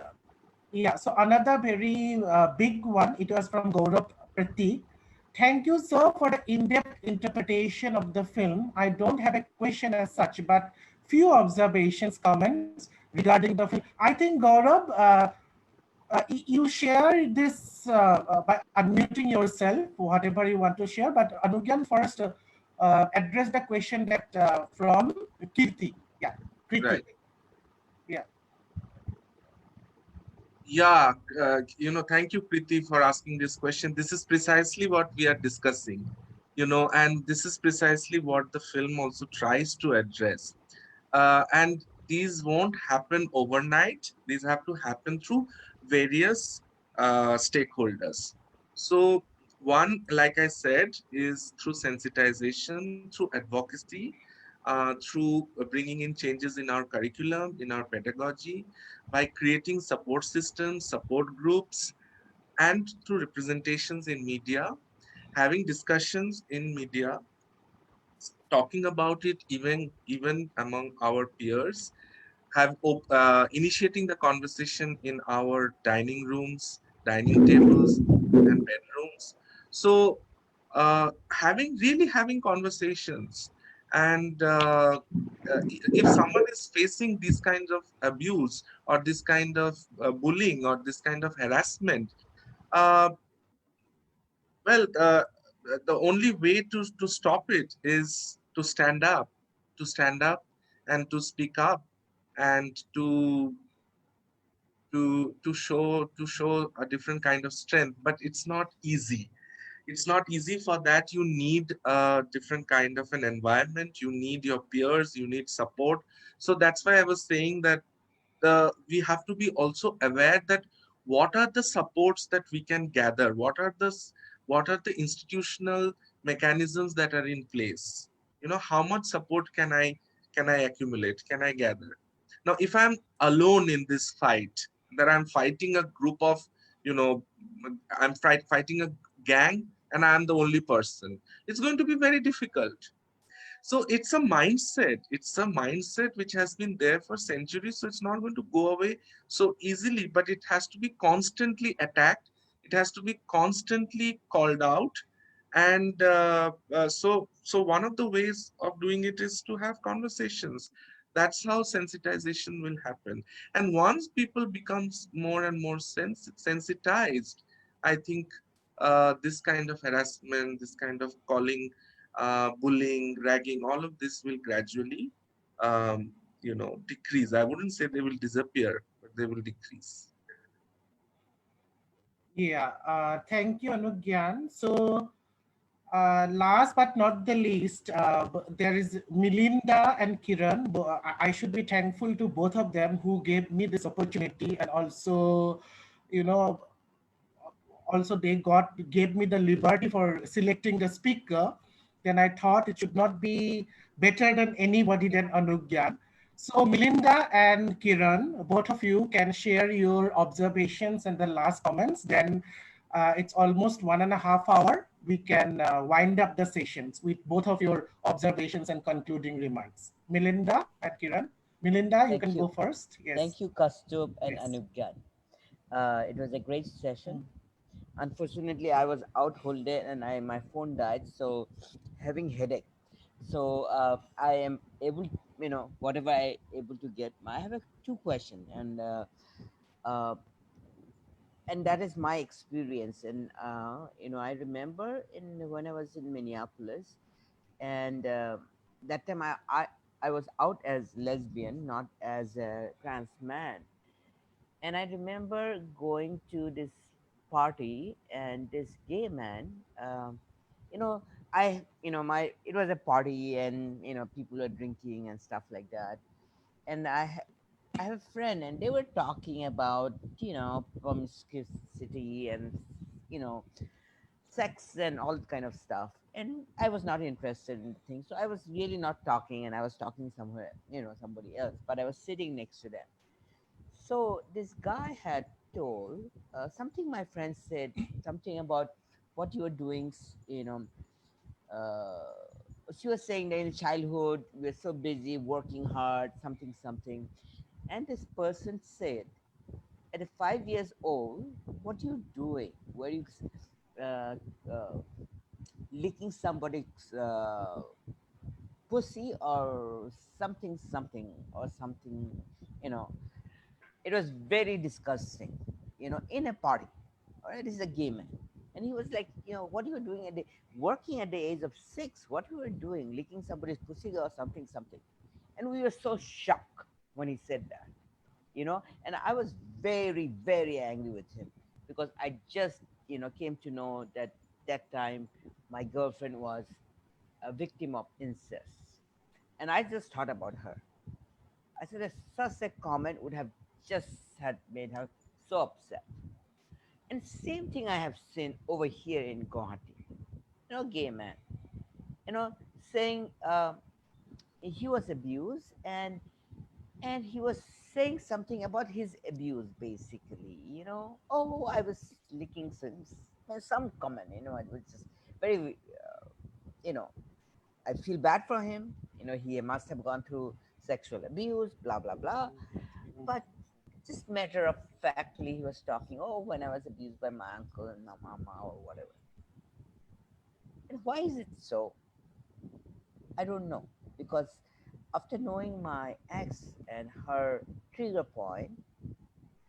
yeah, so another very big one, it was from Gaurav Pratik. Thank you, sir, for the in-depth interpretation of the film. I don't have a question as such, but few observations, comments regarding the film. I think, Gaurav, you share this by unmuting yourself, whatever you want to share. But Anugyan first address the question that from Kirti. Yeah, Kirti. Right. Yeah. Yeah, thank you, Preeti, for asking this question. This is precisely what we are discussing, and this is precisely what the film also tries to address. And these won't happen overnight. These have to happen through various stakeholders. So, one, like I said, is through sensitization, through advocacy, through bringing in changes in our curriculum, in our pedagogy, by creating support systems, support groups, and through representations in media, having discussions in media, talking about it even among our peers, initiating the conversation in our dining rooms, dining tables, and bedrooms. So having conversations, and if someone is facing this kind of abuse or this kind of bullying or this kind of harassment, uh, well, the only way to stop it is to stand up and to speak up, and to show a different kind of strength. But it's not easy. It's not easy. For that, you need a different kind of an environment. You need your peers. You need support. So that's why I was saying that we have to be also aware that what are the supports that we can gather, what are the institutional mechanisms that are in place. How much support can I accumulate, can I gather. Now if I'm alone in this fight, that I'm fighting a group of, you know I'm fighting a gang, and I'm the only person, it's going to be very difficult. So it's a mindset which has been there for centuries, so it's not going to go away so easily, but it has to be constantly attacked, it has to be constantly called out. And so one of the ways of doing it is to have conversations. That's how sensitization will happen. And once people becomes more and more sensitized, I think this kind of harassment, this kind of calling, bullying, ragging, all of this will gradually, decrease. I wouldn't say they will disappear, but they will decrease. Yeah, thank you, Anugyan. So Last but not the least, there is Melinda and Kiran. I should be thankful to both of them who gave me this opportunity, and also, you know, also they gave me the liberty for selecting the speaker. Then I thought it should not be better than anybody than Anugyan. So Melinda and Kiran, both of you can share your observations and the last comments. Then it's almost 1.5 hours. We can wind up the sessions with both of your observations and concluding remarks. Melinda and Kiran. Melinda, you Thank can you. go first. Yes. Thank you, Kastub and Yes. Anugyan. It was a great session. Unfortunately, I was out whole day and my phone died, so having headache. So I am able, whatever I able to get. I have two questions, uh, and that is my experience. And I remember in when I was in Minneapolis, and that time I was out as lesbian, not as a trans man. And I remember going to this party, and this gay man, you know, my it was a party, and people were drinking and stuff like that. And I have a friend, and they were talking about promiscuity and you know sex and all kind of stuff. And I was not interested in things, so I was really not talking, and I was talking somewhere, somebody else, but I was sitting next to them. So this guy had told something. My friend said something about what you were doing. Uh, she was saying that in childhood we were so busy working hard, something, something. And this person said, at 5 years old, what you doing? Were you uh, uh, licking somebody's pussy or something, something, or something? You know, it was very disgusting. In a party, all right, this is a gay man. And he was like, what you were doing working at the age of 6, what you were doing, licking somebody's pussy or something, something. And we were so shocked when he said that, and I was very, very angry with him, because I just, came to know that that time my girlfriend was a victim of incest. And I just thought about her. I said that such a comment would have just had made her so upset. And same thing I have seen over here in Guwahati. Gay man, saying he was abused, and he was saying something about his abuse, basically. Oh, I was licking some comment. It was just very, you know, I feel bad for him. He must have gone through sexual abuse, blah blah blah. But just matter of factly, he was talking. Oh, when I was abused by my uncle and my mama or whatever. And why is it so? I don't know, because after knowing my ex and her trigger point,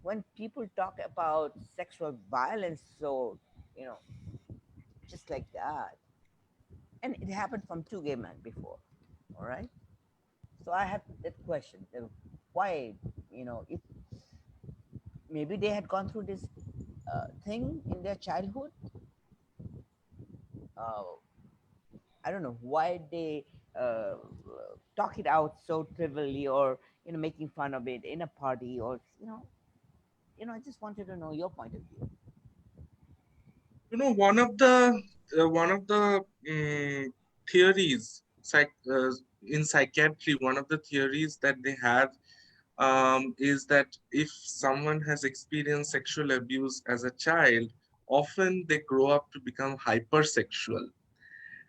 when people talk about sexual violence, so you know, just like that, and it happened from two gay men before. All right, so I have that question: why? If maybe they had gone through this thing in their childhood, uh, I don't know why they talk it out so trivially, or making fun of it in a party, or I just wanted to know your point of view. One of the theories in psychiatry, one of the theories that they have is that if someone has experienced sexual abuse as a child, often they grow up to become hypersexual.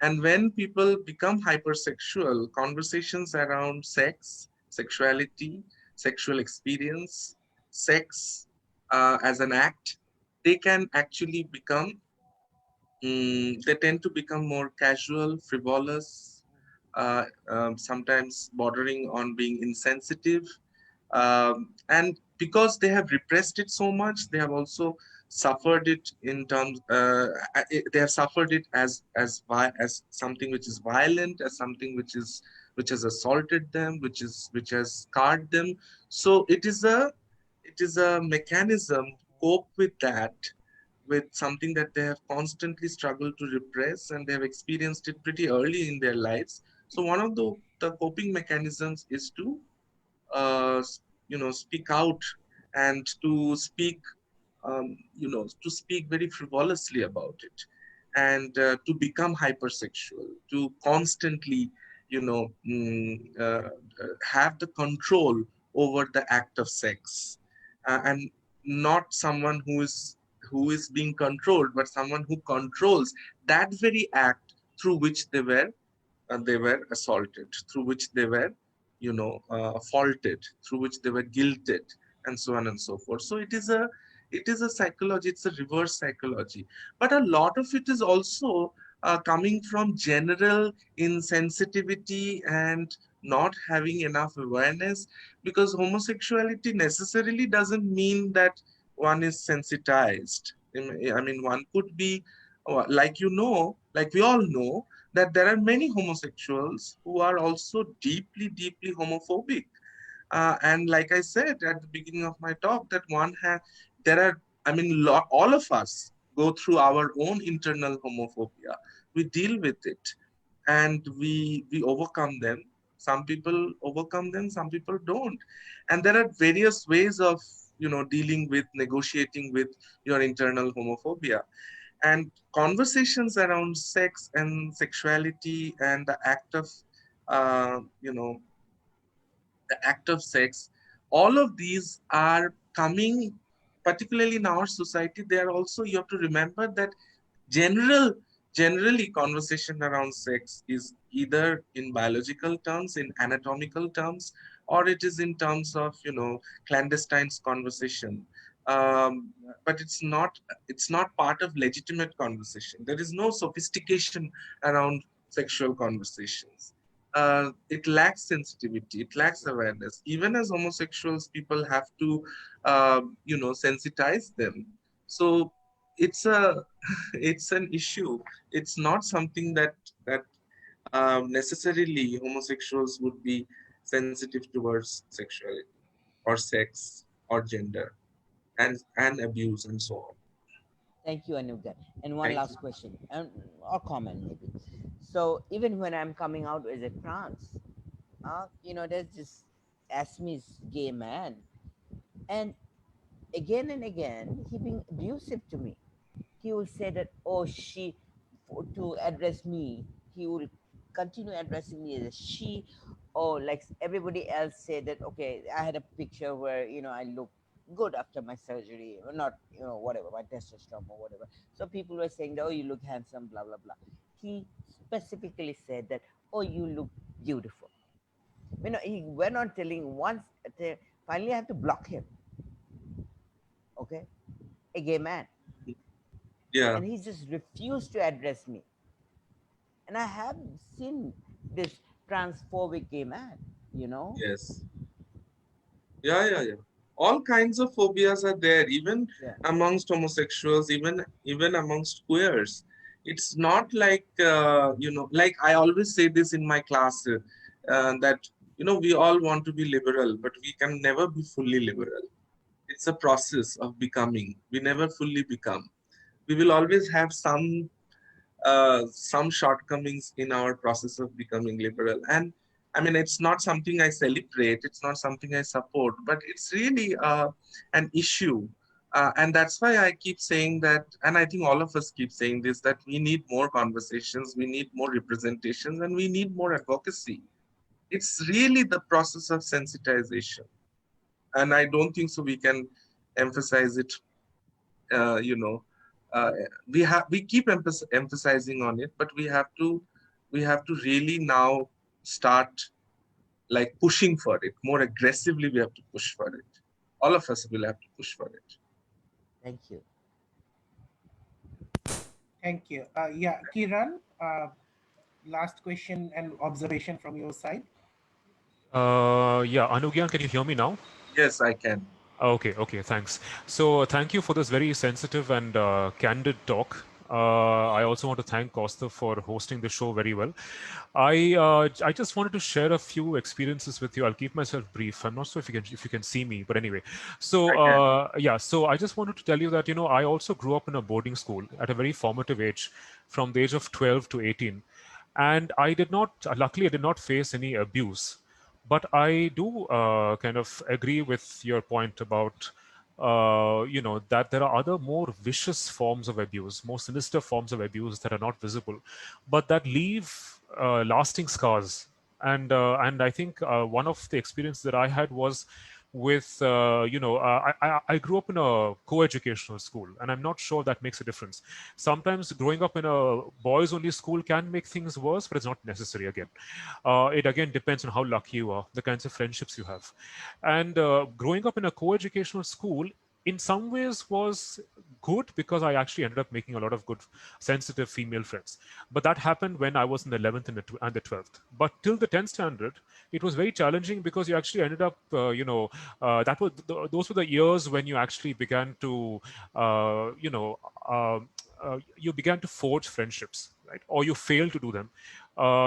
And when people become hypersexual, conversations around sex, sexuality, sexual experience, sex as an act, they can actually become, they tend to become more casual, frivolous, sometimes bordering on being insensitive. And because they have repressed it so much, they have also suffered it in terms, they have suffered it as something which is violent, as something which has assaulted them, which has scarred them. So it is a mechanism to cope with that, with something that they have constantly struggled to repress, and they have experienced it pretty early in their lives. So one of the coping mechanisms is to speak out, and to speak to speak very frivolously about it, and to become hypersexual, to constantly have the control over the act of sex, and not someone who is being controlled, but someone who controls that very act through which they were assaulted, through which they were, faulted, through which they were guilted, and so on and so forth. So it is a psychology. It's a reverse psychology, but a lot of it is also coming from general insensitivity and not having enough awareness, because homosexuality necessarily doesn't mean that one is sensitized. I mean, one could be, like we all know, that there are many homosexuals who are also deeply, deeply homophobic. And like I said at the beginning of my talk, that there are, all of us go through our own internal homophobia. We deal with it, and we overcome them. Some people overcome them, some people don't. And there are various ways of, dealing with, negotiating with your internal homophobia. And conversations around sex and sexuality and uh, you know the act of sex, all of these are coming, particularly in our society. They are also, you have to remember that general generally conversation around sex is either in biological terms, in anatomical terms, or it is in terms of, clandestine conversation. um, but it's not part of legitimate conversation. There is no sophistication around sexual conversations. It lacks sensitivity, it lacks awareness. Even as homosexuals, people have to sensitize them. So it's a it's an issue. It's not something that necessarily homosexuals would be sensitive towards sexuality or sex or gender and abuse and so on. Thank you, Anuga. And one Thank you. last question, or comment maybe. So even when I'm coming out as a trans, there's this Asmi's gay man, and and again, he being abusive to me. He will say that, oh, to address me, he will continue addressing me as she, or like everybody else said that, okay, I had a picture where, I look good after my surgery, or not, whatever, my testosterone or whatever. So people were saying that, oh, you look handsome, blah, blah, blah. He specifically said that, oh, you look beautiful. He went on telling once, finally I have to block him, okay, a gay man, Yeah. and he just refused to address me. And I have seen this transphobic gay man, you know? Yes. Yeah. All kinds of phobias are there, even Yeah. amongst homosexuals, even amongst queers. It's not like, like I always say this in my class, that, we all want to be liberal, but we can never be fully liberal. It's a process of becoming. We never fully become. We will always have some shortcomings in our process of becoming liberal. And it's not something I celebrate, it's not something I support, but it's really an issue. And that's why I keep saying that, and I think all of us keep saying this, that we need more conversations, we need more representations, and we need more advocacy. It's really the process of sensitization. And I don't think so we can emphasize it, uh, you know uh, we keep emphasizing on it, but we have to really now start, like, pushing for it more aggressively. We have to push for it. All of us will have to push for it. Thank you. Thank you. Yeah, Kiran, last question and observation from your side. Yeah, Anugyan, can you hear me now? Yes, I can. Okay, thanks. So, thank you for this very sensitive and candid talk. I also want to thank Costa for hosting the show very well. I just wanted to share a few experiences with you. I'll keep myself brief. I'm not sure if you can see me, but anyway. So I can. yeah, so I just wanted to tell you that I also grew up in a boarding school at a very formative age, from the age of 12 to 18, and I did not. Luckily, I did not face any abuse. But I do kind of agree with your point about that there are other more vicious forms of abuse, more sinister forms of abuse that are not visible, but that leave lasting scars. And I think one of the experiences that I had was with I grew up in a co-educational school, and I'm not sure that makes a difference. Sometimes growing up in a boys only school can make things worse, but it's not necessary. Again, it again depends on how lucky you are, the kinds of friendships you have. And growing up in a co-educational school in some ways was good, because I actually ended up making a lot of good, sensitive female friends. But that happened when I was in the 11th and the 12th. But till the 10th standard, it was very challenging, because you actually ended up, those were the years when you actually began to, you began to forge friendships, right? Or you failed to do them.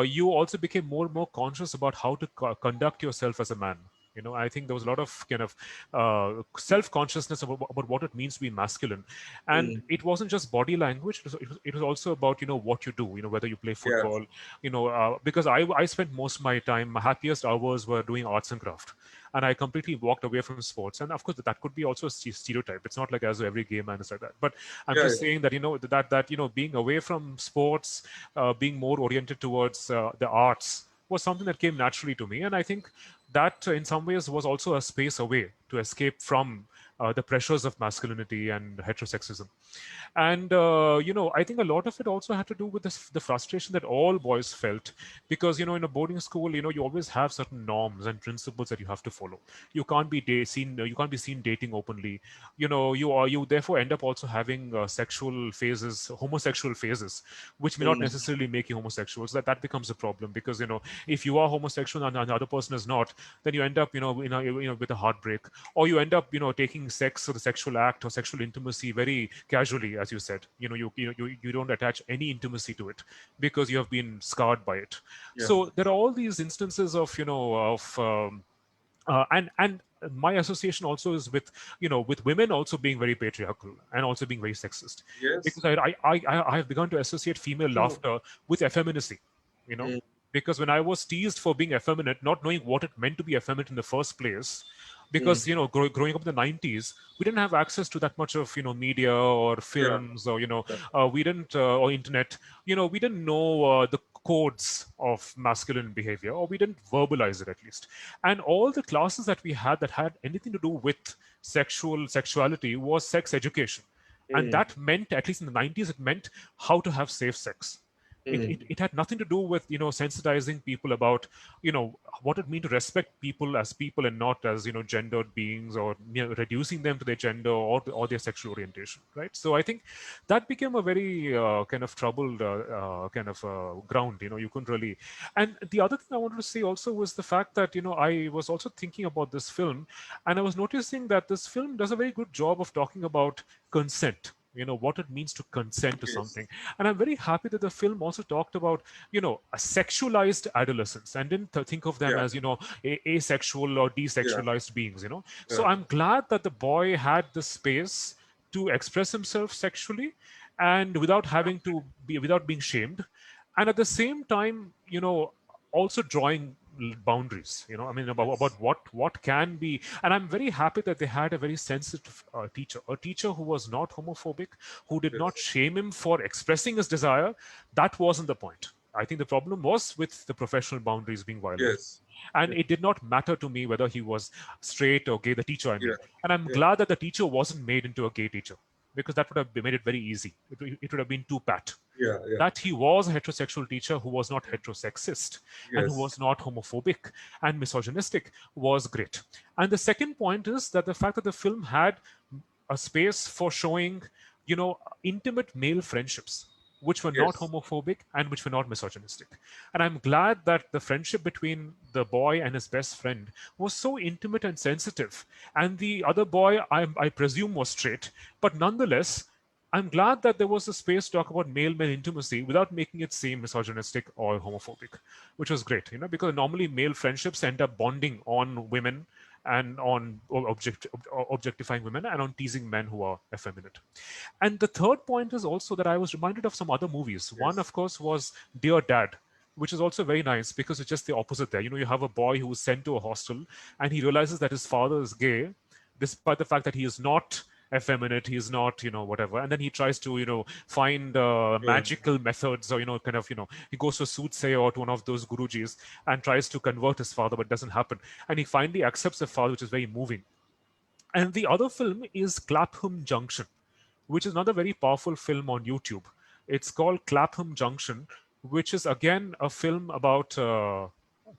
You also became more and more conscious about how to conduct yourself as a man. I think there was a lot of kind of self-consciousness about what it means to be masculine, and Mm. it wasn't just body language. It was also about what you do. Whether you play Yeah. football. Because I spent most of my time, my happiest hours were doing arts and craft, and I completely walked away from sports. And of course, that could be also a stereotype. It's not like as though every gay man is like that. But I'm Yeah. just saying that being away from sports, being more oriented towards the arts was something that came naturally to me. And I think that in some ways was also a space away to escape from the pressures of masculinity and heterosexism. And I think a lot of it also had to do with the frustration that all boys felt, because in a boarding school, you always have certain norms and principles that you have to follow. You can't be seen dating openly. You therefore end up also having homosexual phases, which may not Mm. necessarily make you homosexual. So that becomes a problem, because if you are homosexual and the other person is not, then you end up with a heartbreak, or you end up taking sex or the sexual act or sexual intimacy very casually, as you said. You don't attach any intimacy to it, because you have been scarred by it. Yeah. So there are all these instances of and my association also is with women also being very patriarchal and also being very sexist, Yes. because I have begun to associate female True. laughter with effeminacy. you know Mm. because when I was teased for being effeminate, not knowing what it meant to be effeminate in the first place, Mm. because growing up in the 90s, we didn't have access to that much of media or Yeah. films, or Yeah. we didn't or internet. We didn't know the codes of masculine behavior, or we didn't verbalize it, at least. And all the classes that we had that had anything to do with sexuality was sex education. And Mm. that meant, at least in the 90s, it meant how to have safe sex. it, Mm. it, it had nothing to do with sensitizing people about what it means to respect people as people, and not as gendered beings, or reducing them to their gender, or their sexual orientation, right? So I think that became a very kind of troubled kind of ground. You couldn't really. And the other thing I wanted to say also was the fact that I was also thinking about this film, and I was noticing that this film does a very good job of talking about consent, what it means to consent to Yes. something. And I'm very happy that the film also talked about a sexualized adolescence, and didn't think of them Yeah. as asexual or Yeah. desexualized beings. So Yeah. I'm glad that the boy had the space to express himself sexually, and without being shamed, and at the same time also drawing boundaries. I mean, about Yes. what can be. And I'm very happy that they had a very sensitive teacher who was not homophobic, who did not Yes. shame him for expressing his desire. That wasn't the point. I think the problem was with the professional boundaries being violated. Yes. And Yeah. it did not matter to me whether he was straight or gay, the teacher, I Yeah. mean. And I'm Yeah. glad that the teacher wasn't made into a gay teacher, because that would have made it very easy. It would have been too pat. Yeah. Yeah. That he was a heterosexual teacher who was not heterosexist, and who Yes. was not homophobic and misogynistic, was great. And the second point is that the fact that the film had a space for showing, intimate male friendships, which were not Yes. homophobic and which were not misogynistic. And I'm glad that the friendship between the boy and his best friend was so intimate and sensitive. And the other boy, I presume, was straight, but nonetheless, I'm glad that there was a space to talk about male-male intimacy without making it seem misogynistic or homophobic, which was great, because normally male friendships end up bonding on women and on objectifying women and on teasing men who are effeminate. And the third point is also that I was reminded of some other movies. One, of course, was Dear Dad, which is also very nice because it's just the opposite there. You have a boy who is sent to a hostel and he realizes that his father is gay, despite the fact that he is not effeminate, he is not, whatever. And then he tries to, find magical methods or, he goes to a soothsayer or to one of those gurujis and tries to convert his father, but it doesn't happen. And he finally accepts the father, which is very moving. And the other film is Clapham Junction, which is another very powerful film on YouTube. It's called Clapham Junction, which is again a film about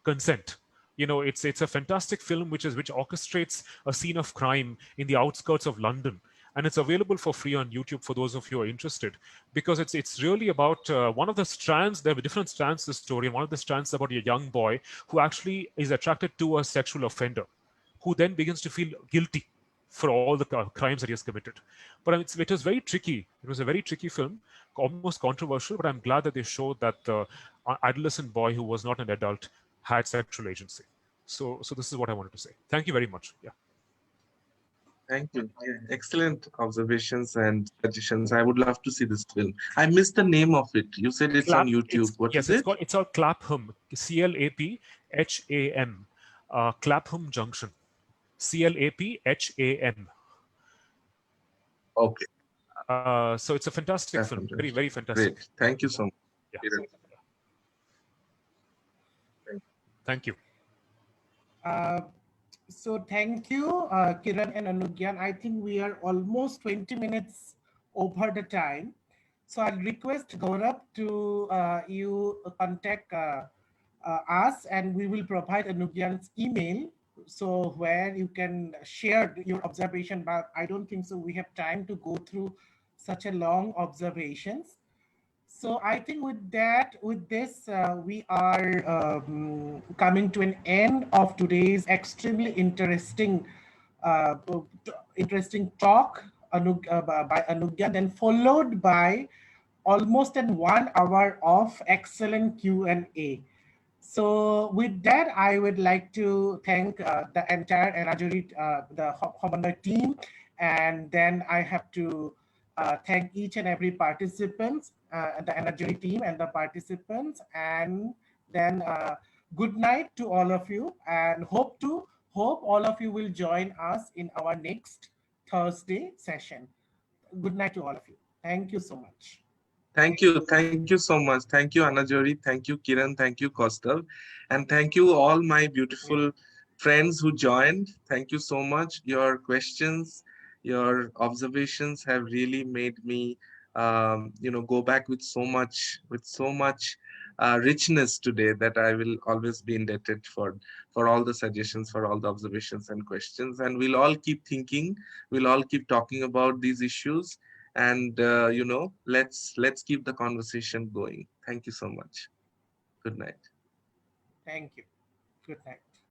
consent. It's a fantastic film which orchestrates a scene of crime in the outskirts of London, and it's available for free on YouTube for those of you who are interested. Because it's really about one of the strands. There are different strands to the story, and one of the strands is about a young boy who actually is attracted to a sexual offender, who then begins to feel guilty for all the crimes that he has committed. But it was very tricky. It was a very tricky film, almost controversial, but I'm glad that they showed that the adolescent boy who was not an adult had sexual agency. So this is what I wanted to say. Thank you very much. Yeah. Thank you. Yeah, excellent observations and suggestions. I would love to see this film. I missed the name of it. You said it's on YouTube. What is it? It's called Clapham. Clapham. Clapham Junction. Clapham. Okay. So it's a fantastic film. Very, very fantastic. Great. Thank you so much. Yeah. Thank you. So thank you, Kiran and Anugyan. I think we are almost 20 minutes over the time. So I'll request Gaurav to you contact us, and we will provide Anugyan's email, so where you can share your observation. But I don't think so we have time to go through such a long observations. So I think with this, we are coming to an end of today's extremely interesting talk by Anugyan, then followed by almost an 1 hour of excellent Q&A. So with that, I would like to thank the entire Enajuri, the Homanda team, and then I have to thank each and every participant, the Enajuri team and the participants, and then good night to all of you, and hope all of you will join us in our next Thursday session. Good night to all of you. Thank you so much. Thank you. Thank you so much. Thank you, Anajori. Thank you, Kiran. Thank you, Kaustav. And thank you all my beautiful friends who joined. Thank you so much. Your questions, your observations have really made me, go back with so much richness today that I will always be indebted for all the suggestions, for all the observations and questions. And we'll all keep thinking. We'll all keep talking about these issues. And let's keep the conversation going. Thank you so much. Good night. Thank you. Good night.